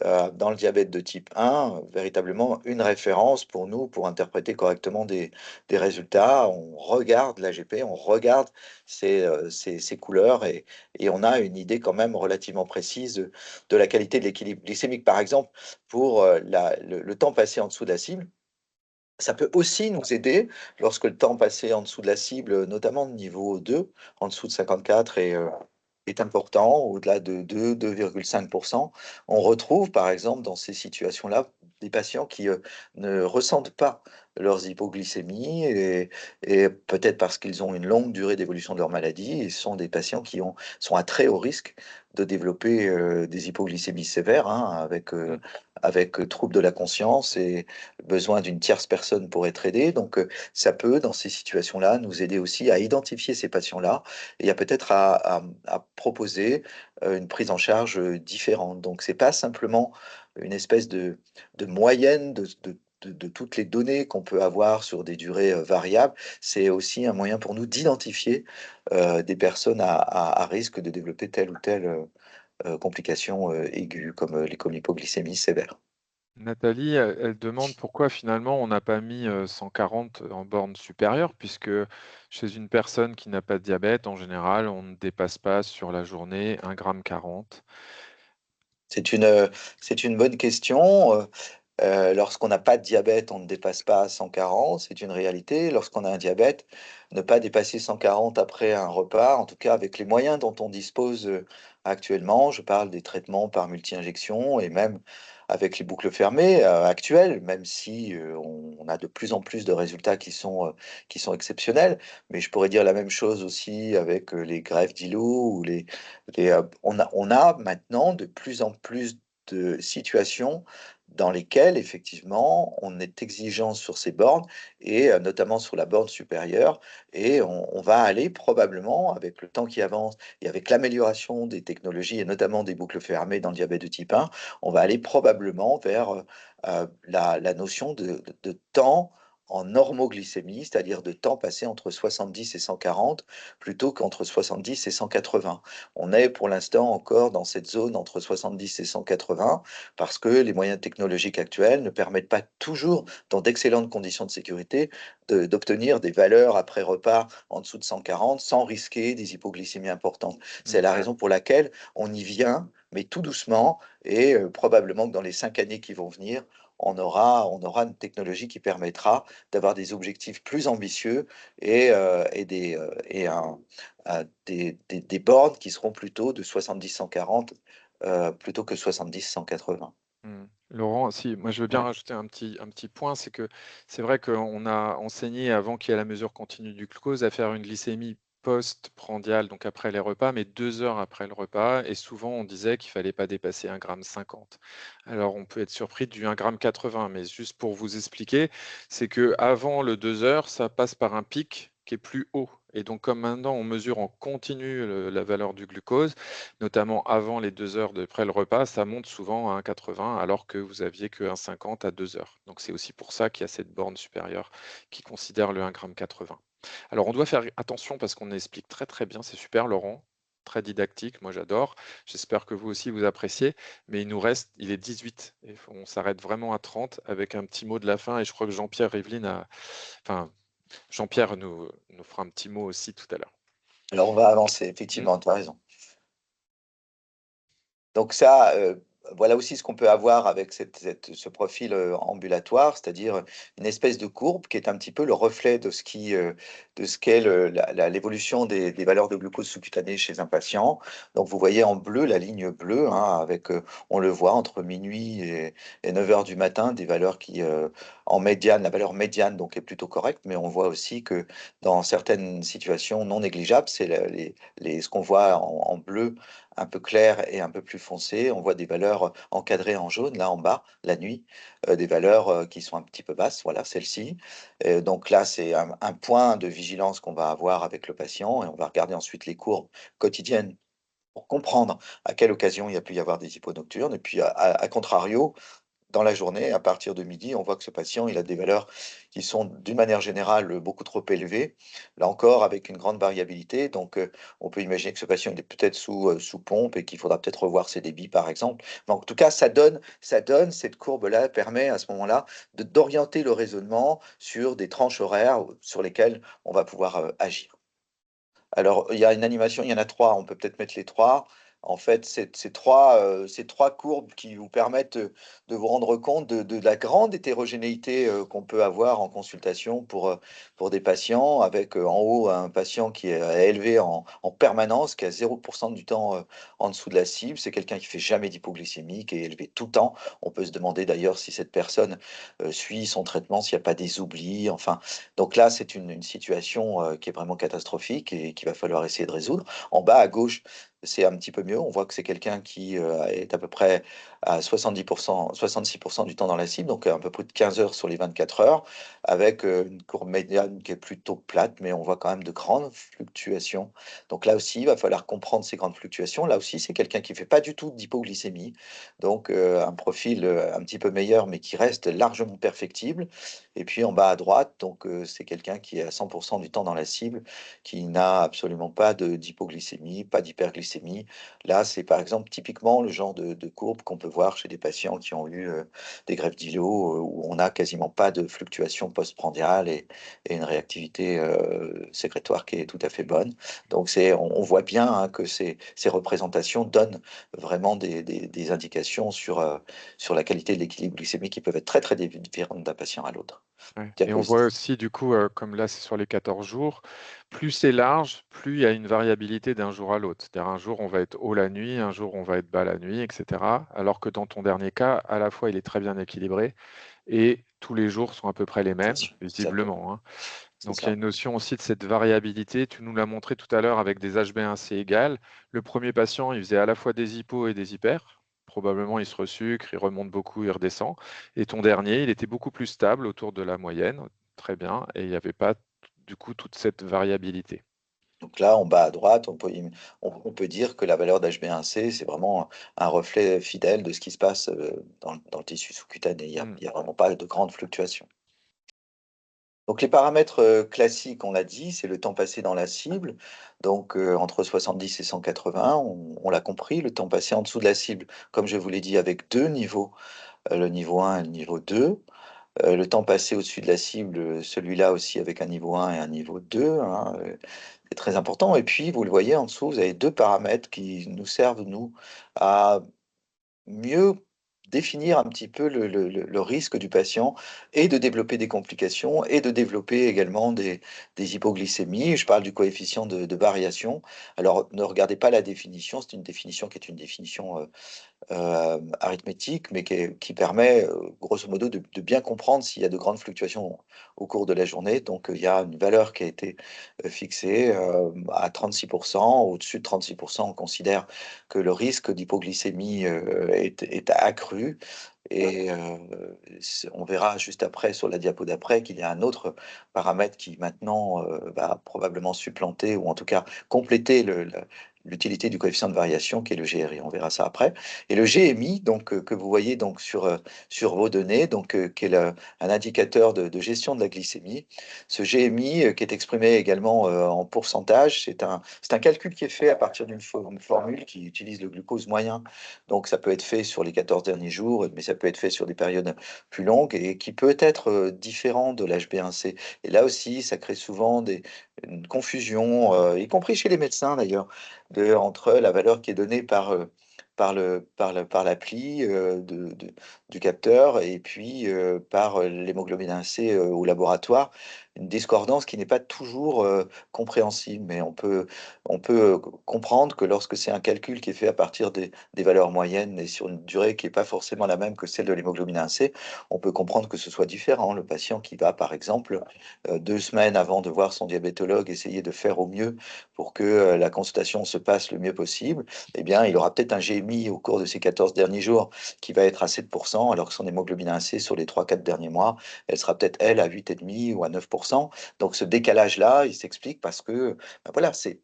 dans le diabète de type 1, véritablement une référence pour nous, pour interpréter correctement des résultats. On regarde l'AGP, on regarde ces couleurs, et on a une idée quand même relativement précise de la qualité de l'équilibre glycémique. Par exemple, pour le temps passé en dessous de la cible, ça peut aussi nous aider lorsque le temps passé en dessous de la cible, notamment de niveau 2, en dessous de 54, est important, au-delà de 2,5%. On retrouve, par exemple, dans ces situations-là, des patients qui ne ressentent pas leurs hypoglycémies, et peut-être parce qu'ils ont une longue durée d'évolution de leur maladie, et ce sont des patients qui sont à très haut risque de développer des hypoglycémies sévères, hein, avec troubles de la conscience et besoin d'une tierce personne pour être aidé. Donc, ça peut, dans ces situations-là, nous aider aussi à identifier ces patients-là et à peut-être à proposer une prise en charge différente. Donc, c'est pas simplement une espèce de moyenne de toutes les données qu'on peut avoir sur des durées variables. C'est aussi un moyen pour nous d'identifier des personnes à risque de développer telle ou telle complication aiguë, comme l'hypoglycémie sévère. Nathalie, elle demande pourquoi finalement on n'a pas mis 140 en borne supérieure, puisque chez une personne qui n'a pas de diabète, en général, on ne dépasse pas sur la journée 1,40 g. C'est c'est une bonne question. Lorsqu'on n'a pas de diabète, on ne dépasse pas 140, c'est une réalité. Lorsqu'on a un diabète, ne pas dépasser 140 après un repas, en tout cas avec les moyens dont on dispose actuellement, je parle des traitements par multi-injection et même avec les boucles fermées actuelles, même si on a de plus en plus de résultats qui sont exceptionnels. Mais je pourrais dire la même chose aussi avec les greffes d'îlots ou on a maintenant de plus en plus de situations dans lesquelles, effectivement, on est exigeant sur ces bornes et notamment sur la borne supérieure, et on va aller probablement, avec le temps qui avance et avec l'amélioration des technologies et notamment des boucles fermées dans le diabète de type 1, on va aller probablement vers, la notion de temps en normoglycémie, c'est-à-dire de temps passé entre 70 et 140 plutôt qu'entre 70 et 180. On est pour l'instant encore dans cette zone entre 70 et 180 parce que les moyens technologiques actuels ne permettent pas toujours, dans d'excellentes conditions de sécurité, d'obtenir des valeurs après repas en dessous de 140 sans risquer des hypoglycémies importantes. C'est la raison pour laquelle on y vient, mais tout doucement, et probablement que dans les 5 années qui vont venir, on aura une technologie qui permettra d'avoir des objectifs plus ambitieux et des bornes qui seront plutôt de 70-140 plutôt que 70-180. Laurent, si, moi je veux bien rajouter un petit point, c'est que c'est vrai qu'on a enseigné avant qu'il y ait la mesure continue du glucose à faire une glycémie post-prandiale, donc après les repas, mais 2 heures après le repas, et souvent on disait qu'il fallait pas dépasser 1,50 g. Alors on peut être surpris du 1,80 g, mais juste pour vous expliquer, c'est que avant le 2 heures, ça passe par un pic qui est plus haut Et donc, comme maintenant, on mesure en continu la valeur du glucose, notamment avant les 2 heures après le repas, ça monte souvent à 1,80 alors que vous aviez que 1,50 à 2 heures. Donc, c'est aussi pour ça qu'il y a cette borne supérieure qui considère le 1,80 g. Alors, on doit faire attention parce qu'on explique très très bien, c'est super Laurent, très didactique, moi j'adore. J'espère que vous aussi vous appréciez, mais il est 18 et on s'arrête vraiment à 30 avec un petit mot de la fin et je crois que Jean-Pierre Rivlin enfin, Jean-Pierre nous fera un petit mot aussi tout à l'heure. Alors, on va avancer, Mmh. effectivement, tu as raison. Donc ça, voilà aussi ce qu'on peut avoir avec ce profil, ambulatoire, c'est-à-dire une espèce de courbe qui est un petit peu le reflet de ce qu'est l'évolution des valeurs de glucose sous-cutané chez un patient. Donc vous voyez en bleu, la ligne bleue, hein, avec, on le voit entre minuit et 9 heures du matin, des valeurs qui, en médiane, la valeur médiane donc est plutôt correcte, mais on voit aussi que dans certaines situations non négligeables, c'est ce qu'on voit en bleu un peu clair et un peu plus foncé. On voit des valeurs encadrées en jaune, là en bas, la nuit, des valeurs qui sont un petit peu basses, voilà, celle-ci. Donc là, c'est un point de vigilance qu'on va avoir avec le patient et on va regarder ensuite les courbes quotidiennes pour comprendre à quelle occasion il y a pu y avoir des hyponocturnes. Et puis, à contrario, dans la journée, à partir de midi, on voit que ce patient, il a des valeurs qui sont d'une manière générale, beaucoup trop élevées. Là encore, avec une grande variabilité, donc on peut imaginer que ce patient, il est peut-être sous pompe et qu'il faudra peut-être revoir ses débits, par exemple. Mais en tout cas, ça donne cette courbe-là permet à ce moment-là d'orienter le raisonnement sur des tranches horaires, sur lesquelles on va pouvoir, agir. Alors, il y a une animation, il y en a 3. On peut peut-être mettre les 3. En fait, ces 3 courbes qui vous permettent, de vous rendre compte de la grande hétérogénéité, qu'on peut avoir en consultation pour des patients avec, en haut un patient qui est, élevé en permanence, qui a 0 du temps, en dessous de la cible. C'est quelqu'un qui fait jamais d'hypoglycémie, qui est élevé tout le temps. On peut se demander d'ailleurs si cette personne, suit son traitement, s'il n'y a pas des oublis, enfin, donc là, c'est une situation, qui est vraiment catastrophique et qu'il va falloir essayer de résoudre. En bas à gauche, c'est un petit peu mieux. On voit que c'est quelqu'un qui, est à peu près à 70 66 du temps dans la cible, donc un peu plus de 15 heures sur les 24 heures, avec, une courbe médiane qui est plutôt plate, mais on voit quand même de grandes fluctuations. Donc là aussi, il va falloir comprendre ces grandes fluctuations. Là aussi, c'est quelqu'un qui fait pas du tout d'hypoglycémie, donc un profil, un petit peu meilleur, mais qui reste largement perfectible. Et puis en bas à droite, donc c'est quelqu'un qui est à 100 du temps dans la cible, qui n'a absolument pas d'hypoglycémie, pas d'hyperglycémie. Là, c'est par exemple typiquement le genre de courbe qu'on peut voir chez des patients qui ont eu, des greffes d'îlots, où on n'a quasiment pas de fluctuations postprandiales et une réactivité, sécrétoire qui est tout à fait bonne. Donc on voit bien, hein, que ces représentations donnent vraiment des indications sur la qualité de l'équilibre glycémique qui peuvent être très, très différentes d'un patient à l'autre. Ouais et on voit Diapositive. aussi du coup, comme là c'est sur les 14 jours, plus c'est large, plus il y a une variabilité d'un jour à l'autre. C'est-à-dire un jour on va être haut la nuit, un jour on va être bas la nuit et cetera. Alors que dans ton dernier cas, à la fois il est très bien équilibré et tous les jours sont à peu près les Bien mêmes, sûr, exactement, visiblement, hein. c'est Donc il y a ça. une notion aussi de cette variabilité. Tu nous l'as montré tout à l'heure avec des HbA1c égales. Le premier patient, il faisait à la fois des hypos et des hyper. Probablement, il se resucre, il remonte beaucoup, il redescend. Et ton dernier, il était beaucoup plus stable autour de la moyenne. Très bien. Et il n'y avait pas, du coup, toute cette variabilité. Donc là, en bas à droite, on peut dire que la valeur d'HbA1c, c'est vraiment un reflet fidèle de ce qui se passe, dans le tissu sous-cutané. Hmm. Il y a vraiment pas de grandes fluctuations. Donc les paramètres, classiques, on l'a dit, c'est le temps passé dans la cible, donc entre 70 et 180, on l'a compris. Le temps passé en dessous de la cible, comme je vous l'ai dit, avec 2 niveaux, le niveau 1 et le niveau 2. Le temps passé au-dessus de la cible, celui-là aussi avec un niveau 1 et un niveau 2, hein, c'est très important. Et puis, vous le voyez en dessous, vous avez 2 paramètres qui nous servent, nous, à mieux définir un petit peu le risque du patient et de développer des complications et de développer également des hypoglycémies. Je parle du coefficient de variation. Alors, ne regardez pas la définition, c'est une définition qui est une définition, arithmétique, mais qui permet, grosso modo, de bien comprendre s'il y a de grandes fluctuations au cours de la journée. Donc, il y a une valeur qui a été fixée à 36%. Au-dessus de 36%, on considère que le risque d'hypoglycémie est accru. Et on verra juste après, sur la diapo d'après, qu'il y a un autre paramètre qui maintenant va probablement supplanter, ou en tout cas compléter l'utilité du coefficient de variation, qui est le GRI. On verra ça après. Et le GMI, donc, que vous voyez donc sur vos données, donc, qui est un indicateur de gestion de la glycémie. Ce GMI, qui est exprimé également en pourcentage, c'est un calcul qui est fait à partir d'une formule qui utilise le glucose moyen. Donc, ça peut être fait sur les 14 derniers jours, mais ça peut être fait sur des périodes plus longues, et qui peut être différent de l'HbA1c. Et là aussi, ça crée souvent une confusion, y compris chez les médecins d'ailleurs, entre la valeur qui est donnée par l'appli du capteur, et puis par l'hémoglobine 1C au laboratoire. Une discordance qui n'est pas toujours compréhensible, mais on peut comprendre que lorsque c'est un calcul qui est fait à partir des valeurs moyennes et sur une durée qui n'est pas forcément la même que celle de l'hémoglobine 1C, on peut comprendre que ce soit différent. Le patient qui va, par exemple, 2 semaines avant de voir son diabétologue, essayer de faire au mieux pour que la consultation se passe le mieux possible, eh bien, il aura peut-être un GMI au cours de ces 14 derniers jours qui va être à 7%, alors que son hémoglobine 1C sur les 3-4 derniers mois, elle sera peut-être, elle, à 8,5 ou à 9%. Donc, ce décalage-là, il s'explique parce que, ben voilà, c'est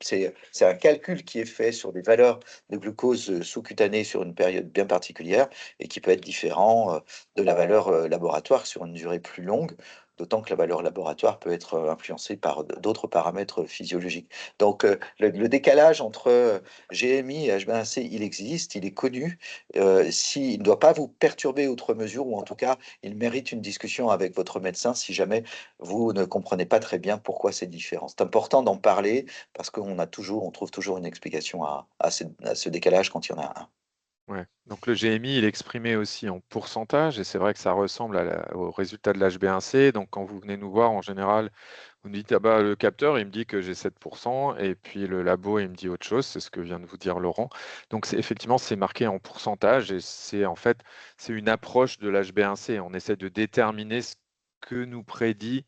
un calcul qui est fait sur des valeurs de glucose sous-cutanée sur une période bien particulière, et qui peut être différent de la valeur laboratoire sur une durée plus longue, d'autant que la valeur laboratoire peut être influencée par d'autres paramètres physiologiques. Donc, le décalage entre GMI et HbA1c, il existe, il est connu. Il ne doit pas vous perturber outre mesure, ou en tout cas, il mérite une discussion avec votre médecin si jamais vous ne comprenez pas très bien pourquoi c'est différent. C'est important d'en parler, parce on trouve toujours une explication à ce décalage quand il y en a un. Ouais. Donc le GMI, il est exprimé aussi en pourcentage, et c'est vrai que ça ressemble au résultat de l'HbA1c. Donc quand vous venez nous voir, en général, vous nous dites, ah bah, le capteur, il me dit que j'ai 7%, et puis le labo, il me dit autre chose, c'est ce que vient de vous dire Laurent. Donc effectivement, c'est marqué en pourcentage, et c'est une approche de l'HbA1c. On essaie de déterminer ce que nous prédit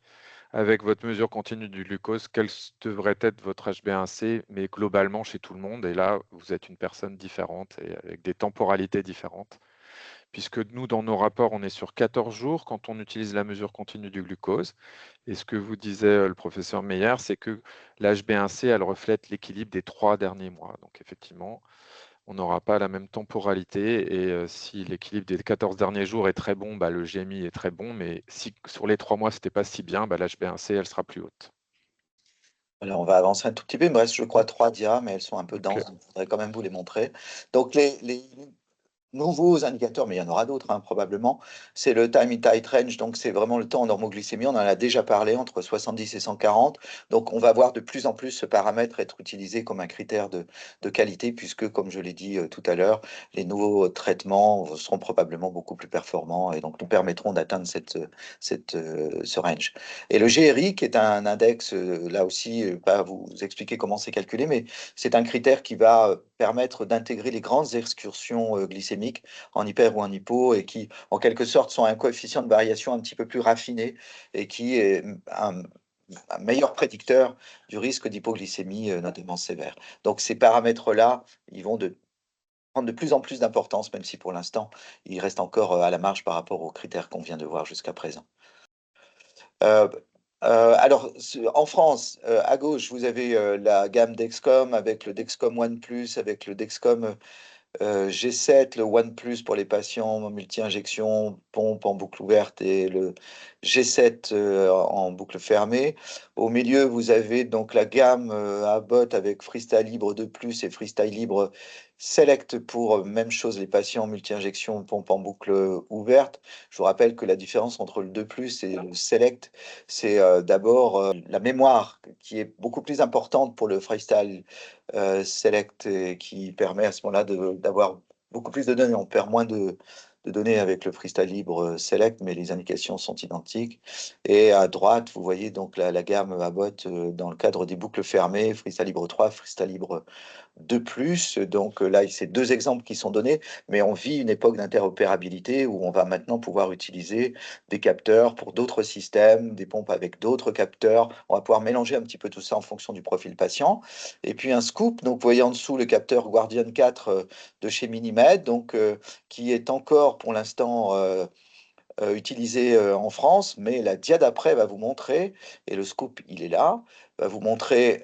avec votre mesure continue du glucose, quel devrait être votre HbA1c, mais globalement chez tout le monde. Et là, vous êtes une personne différente et avec des temporalités différentes. Puisque nous, dans nos rapports, on est sur 14 jours quand on utilise la mesure continue du glucose. Et ce que vous disait le professeur Meyer, c'est que l'HbA1c, elle reflète l'équilibre des 3 derniers mois. Donc effectivement, on n'aura pas la même temporalité, et si l'équilibre des 14 derniers jours est très bon, bah, le GMI est très bon, mais si sur les 3 mois, c'était pas si bien, bah, l'HbA1c, elle sera plus haute. Alors, on va avancer un tout petit peu. Il me reste, je crois, 3 dias, mais elles sont un peu Ok. denses, donc je voudrais quand même vous les montrer. Donc, les nouveaux indicateurs, mais il y en aura d'autres probablement, c'est le time in tight range, donc c'est vraiment le temps en normoglycémie. On en a déjà parlé, entre 70 et 140. Donc on va voir de plus en plus ce paramètre être utilisé comme un critère de qualité, puisque, comme je l'ai dit tout à l'heure, les nouveaux traitements seront probablement beaucoup plus performants, et donc nous permettront d'atteindre ce range. Et le GRI, qui est un index, là aussi, pas vous expliquer comment c'est calculé, mais c'est un critère qui va permettre d'intégrer les grandes excursions glycémiques en hyper ou en hypo, et qui, en quelque sorte, sont un coefficient de variation un petit peu plus raffiné, et qui est un meilleur prédicteur du risque d'hypoglycémie, notamment sévère. Donc ces paramètres-là, ils vont prendre de plus en plus d'importance, même si pour l'instant, ils restent encore à la marge par rapport aux critères qu'on vient de voir jusqu'à présent. Euh, alors, en France, à gauche, vous avez la gamme Dexcom, avec le Dexcom One Plus, avec le Dexcom G7, le OnePlus pour les patients multi-injection, pompe en boucle ouverte, et le G7 en boucle fermée. Au milieu, vous avez donc la gamme Abbott avec Freestyle Libre 2 Plus et Freestyle Libre Select pour, même chose, les patients multi-injection, pompe en boucle ouverte. Je vous rappelle que la différence entre le 2 Plus et le Select, c'est d'abord la mémoire, qui est beaucoup plus importante pour le Freestyle Select, et qui permet à ce moment-là d'avoir beaucoup plus de données. On perd moins de de données avec le Freestyle Libre Select, mais les indications sont identiques. Et à droite, vous voyez donc la gamme Abbott dans le cadre des boucles fermées, Freestyle Libre 3, Freestyle Libre de plus. Donc là, c'est deux exemples qui sont donnés, mais on vit une époque d'interopérabilité où on va maintenant pouvoir utiliser des capteurs pour d'autres systèmes, des pompes avec d'autres capteurs. On va pouvoir mélanger un petit peu tout ça en fonction du profil patient. Et puis un scoop, donc vous voyez en dessous le capteur Guardian 4 de chez Minimed, donc, qui est encore pour l'instant utilisé en France, mais la dia d'après va vous montrer, et le scoop il est là, va vous montrer,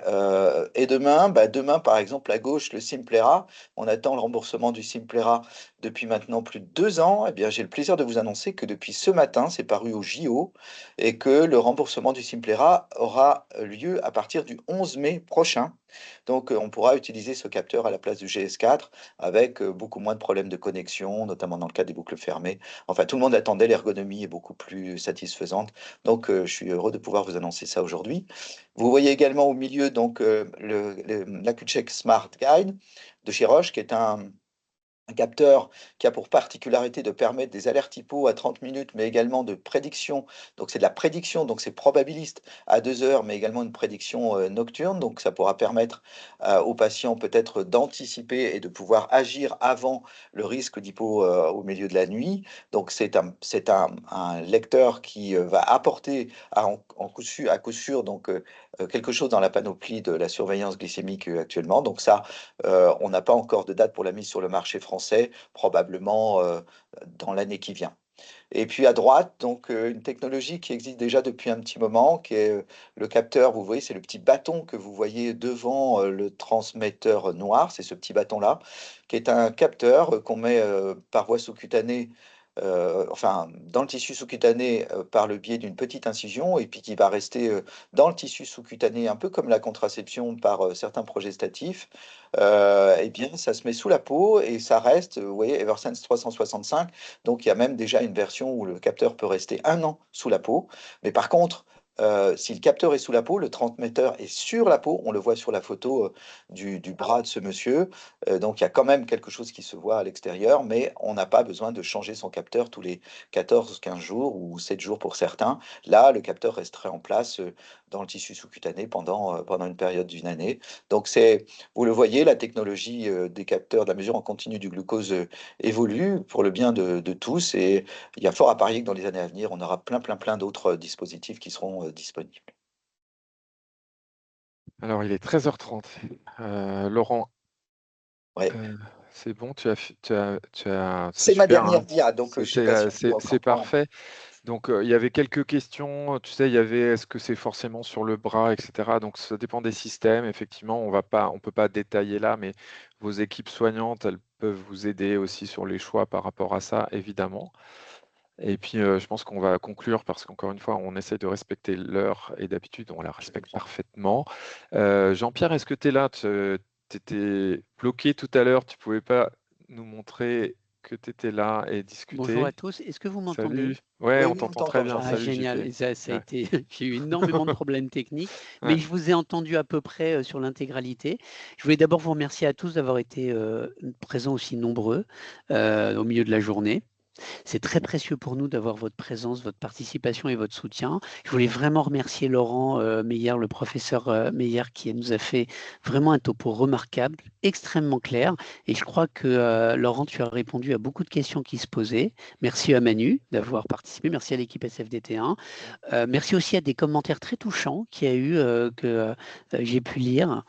et demain, demain par exemple à gauche le Simplera, on attend le remboursement du Simplera depuis maintenant plus de 2 ans, et bien j'ai le plaisir de vous annoncer que depuis ce matin, c'est paru au JO, et que le remboursement du Simplera aura lieu à partir du 11 mai prochain. Donc on pourra utiliser ce capteur à la place du GS4 avec beaucoup moins de problèmes de connexion, notamment dans le cas des boucles fermées. Enfin, tout le monde attendait, l'ergonomie est beaucoup plus satisfaisante. Donc, je suis heureux de pouvoir vous annoncer ça aujourd'hui. Vous voyez également au milieu donc l'AccuCheck Smart Guide de chez Roche, qui est un capteur qui a pour particularité de permettre des alertes typo à 30 minutes, mais également de prédiction. Donc, c'est de la prédiction, donc c'est probabiliste à 2 heures, mais également une prédiction nocturne. Donc, ça pourra permettre aux patients peut-être d'anticiper et de pouvoir agir avant le risque d'hypo au milieu de la nuit. Donc, c'est un lecteur qui va apporter à coup sûr donc, quelque chose dans la panoplie de la surveillance glycémique actuellement. Donc, ça, on n'a pas encore de date pour la mise sur le marché français, probablement dans l'année qui vient. Et puis à droite, donc une technologie qui existe déjà depuis un petit moment, qui est le capteur. Vous voyez, c'est le petit bâton que vous voyez devant le transmetteur noir, c'est ce petit bâton-là, qui est un capteur qu'on met par voie sous-cutanée, enfin dans le tissu sous-cutané par le biais d'une petite incision, et puis qui va rester dans le tissu sous-cutané, un peu comme la contraception par certains progestatifs. Eh bien, ça se met sous la peau et ça reste, vous voyez, Eversense 365. Donc, il y a même déjà une version où le capteur peut rester 1 an sous la peau. Mais par contre, si le capteur est sous la peau, le transmetteur est sur la peau. On le voit sur la photo du bras de ce monsieur. Donc, il y a quand même quelque chose qui se voit à l'extérieur, mais on n'a pas besoin de changer son capteur tous les 14-15 jours ou 7 jours pour certains. Là, le capteur resterait en place dans le tissu sous-cutané pendant une période d'une année. Donc, vous le voyez, la technologie des capteurs de la mesure en continu du glucose évolue pour le bien de tous, et il y a fort à parier que dans les années à venir, on aura plein d'autres dispositifs qui seront disponibles. Alors, il est 13h30. Laurent, Ouais. c'est bon, c'est C'est ma super, hein. dernière dia, donc je sais C'était pas là, si on doit c'est encore prendre. parfait. Donc, il y avait quelques questions. Tu sais, il y avait est-ce que c'est forcément sur le bras, etc. Donc, ça dépend des systèmes. Effectivement, on peut pas détailler là, mais vos équipes soignantes, elles peuvent vous aider aussi sur les choix par rapport à ça, évidemment. Et puis, je pense qu'on va conclure parce qu'encore une fois, on essaie de respecter l'heure et d'habitude, on la respecte parfaitement. Jean-Pierre, est-ce que tu es là? Tu étais bloqué tout à l'heure, tu pouvais pas nous montrer que tu étais là et Bonjour à discuter. tous. Est-ce que vous m'entendez? Salut. Ouais, Oui, on oui, on t'entend très t'entend, bien. Ah, Jean-Pierre. Salut, génial. JP. Et ça a Ouais. été, j'ai eu énormément de problèmes techniques, mais Ouais. je vous ai entendu à peu près sur l'intégralité. Je voulais d'abord vous remercier à tous d'avoir été présents aussi nombreux au milieu de la journée. C'est très précieux pour nous d'avoir votre présence, votre participation et votre soutien. Je voulais vraiment remercier Laurent Meyer, le professeur Meyer, qui nous a fait vraiment un topo remarquable, extrêmement clair. Et je crois que Laurent, tu as répondu à beaucoup de questions qui se posaient. Merci à Manu d'avoir participé. Merci à l'équipe SFDT1. Merci aussi à des commentaires très touchants qu'il y a eu, que j'ai pu lire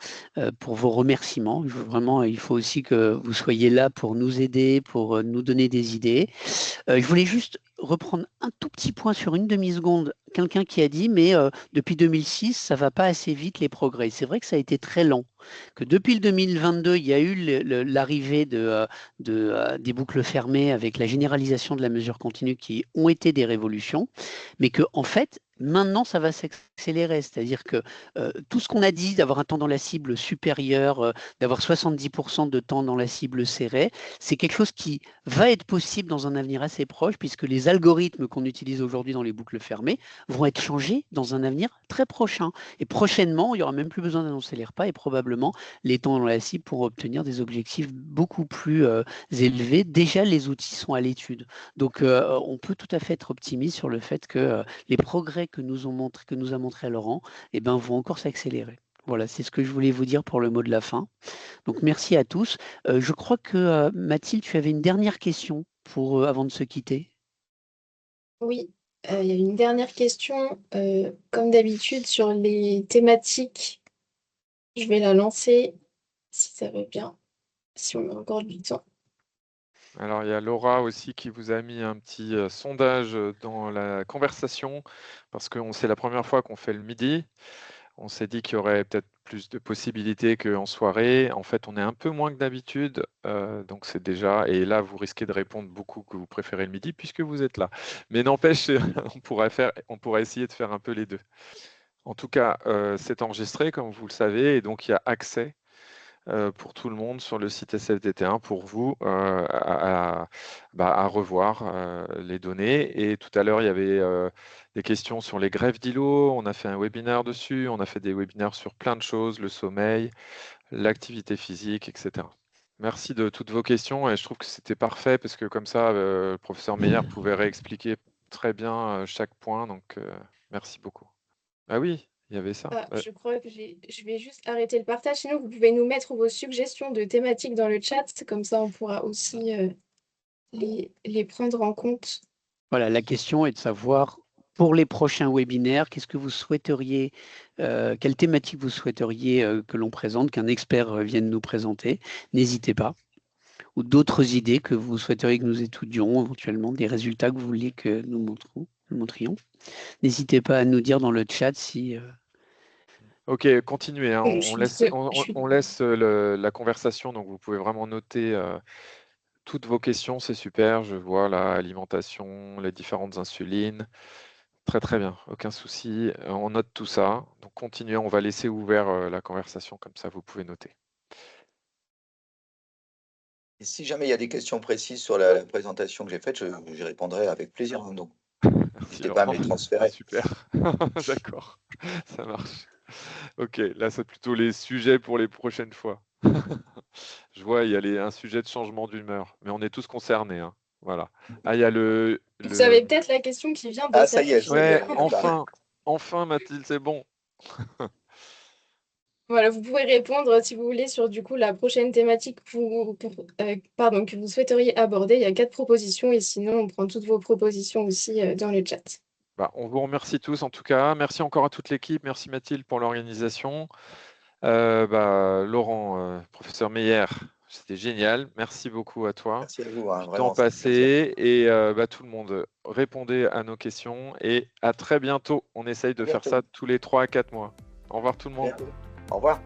pour vos remerciements. Vraiment, il faut aussi que vous soyez là pour nous aider, pour nous donner des idées. Je voulais juste reprendre un tout petit point sur une demi-seconde. Quelqu'un qui a dit, mais depuis 2006, ça va pas assez vite les progrès. C'est vrai que ça a été très lent. Que depuis le 2022, il y a eu l'arrivée des boucles fermées avec la généralisation de la mesure continue qui ont été des révolutions, mais que en fait, Maintenant, ça va s'accélérer, c'est-à-dire que tout ce qu'on a dit, d'avoir un temps dans la cible supérieur, d'avoir 70% de temps dans la cible serrée, c'est quelque chose qui va être possible dans un avenir assez proche, puisque les algorithmes qu'on utilise aujourd'hui dans les boucles fermées vont être changés dans un avenir très prochain. Et prochainement, il n'y aura même plus besoin d'annoncer les repas et probablement les temps dans la cible pour obtenir des objectifs beaucoup plus élevés. Déjà, les outils sont à l'étude. Donc, on peut tout à fait être optimiste sur le fait que les progrès que nous a montré Laurent, vont encore s'accélérer. Voilà, c'est ce que je voulais vous dire pour le mot de la fin. Donc, merci à tous. Je crois que Mathilde, tu avais une dernière question avant de se quitter. Oui, il y a une dernière question, comme d'habitude, sur les thématiques. Je vais la lancer, si ça va bien, si on a encore du temps. Alors, il y a Laura aussi qui vous a mis un petit sondage dans la conversation, parce que c'est la première fois qu'on fait le midi. On s'est dit qu'il y aurait peut-être plus de possibilités qu'en soirée. En fait, on est un peu moins que d'habitude, donc c'est déjà. Et là, vous risquez de répondre beaucoup que vous préférez le midi puisque vous êtes là. Mais n'empêche, on pourrait essayer de faire un peu les deux. En tout cas, c'est enregistré, comme vous le savez, et donc il y a accès pour tout le monde sur le site SFDT1 pour vous à revoir les données. Et tout à l'heure, il y avait des questions sur les greffes d'îlots. On a fait un webinaire dessus. On a fait des webinaires sur plein de choses, le sommeil, l'activité physique, etc. Merci de toutes vos questions et je trouve que c'était parfait parce que comme ça, le professeur Meyer pouvait réexpliquer très bien chaque point. Donc, merci beaucoup. Ah oui, il y avait ça. Je crois que je vais juste arrêter le partage. Sinon, vous pouvez nous mettre vos suggestions de thématiques dans le chat. Comme ça, on pourra aussi les prendre en compte. Voilà, la question est de savoir, pour les prochains webinaires, qu'est-ce que vous souhaiteriez, quelle thématique vous souhaiteriez que l'on présente, qu'un expert vienne nous présenter. N'hésitez pas. Ou d'autres idées que vous souhaiteriez que nous étudions, éventuellement des résultats que vous vouliez que nous montrions. N'hésitez pas à nous dire dans le chat si... Ok, continuez, hein. On laisse la conversation, donc vous pouvez vraiment noter toutes vos questions, c'est super. Je vois l'alimentation, les différentes insulines. Très très bien, aucun souci. On note tout ça. Donc continuez, on va laisser ouvert la conversation, comme ça vous pouvez noter. Et si jamais il y a des questions précises sur la présentation que j'ai faite, j'y répondrai avec plaisir. Donc, n'hésitez pas à me les transférer. Super, d'accord, ça marche. Ok, là c'est plutôt les sujets pour les prochaines fois. Je vois, il y a un sujet de changement d'humeur, mais on est tous concernés, hein. Voilà. Ah, il y a Vous avez peut-être la question qui vient de ça y est, ouais, enfin Mathilde, c'est bon. Voilà, vous pouvez répondre si vous voulez sur du coup la prochaine thématique que vous souhaiteriez aborder. Il y a 4 propositions et sinon on prend toutes vos propositions aussi dans le chat. On vous remercie tous en tout cas. Merci encore à toute l'équipe. Merci Mathilde pour l'organisation. Laurent, professeur Meyer, c'était génial. Merci beaucoup à toi. Merci à vous. Du temps passé et tout le monde, répondez à nos questions et à très bientôt. On essaye de faire ça tous les 3 à 4 mois. Au revoir tout le monde. Au revoir.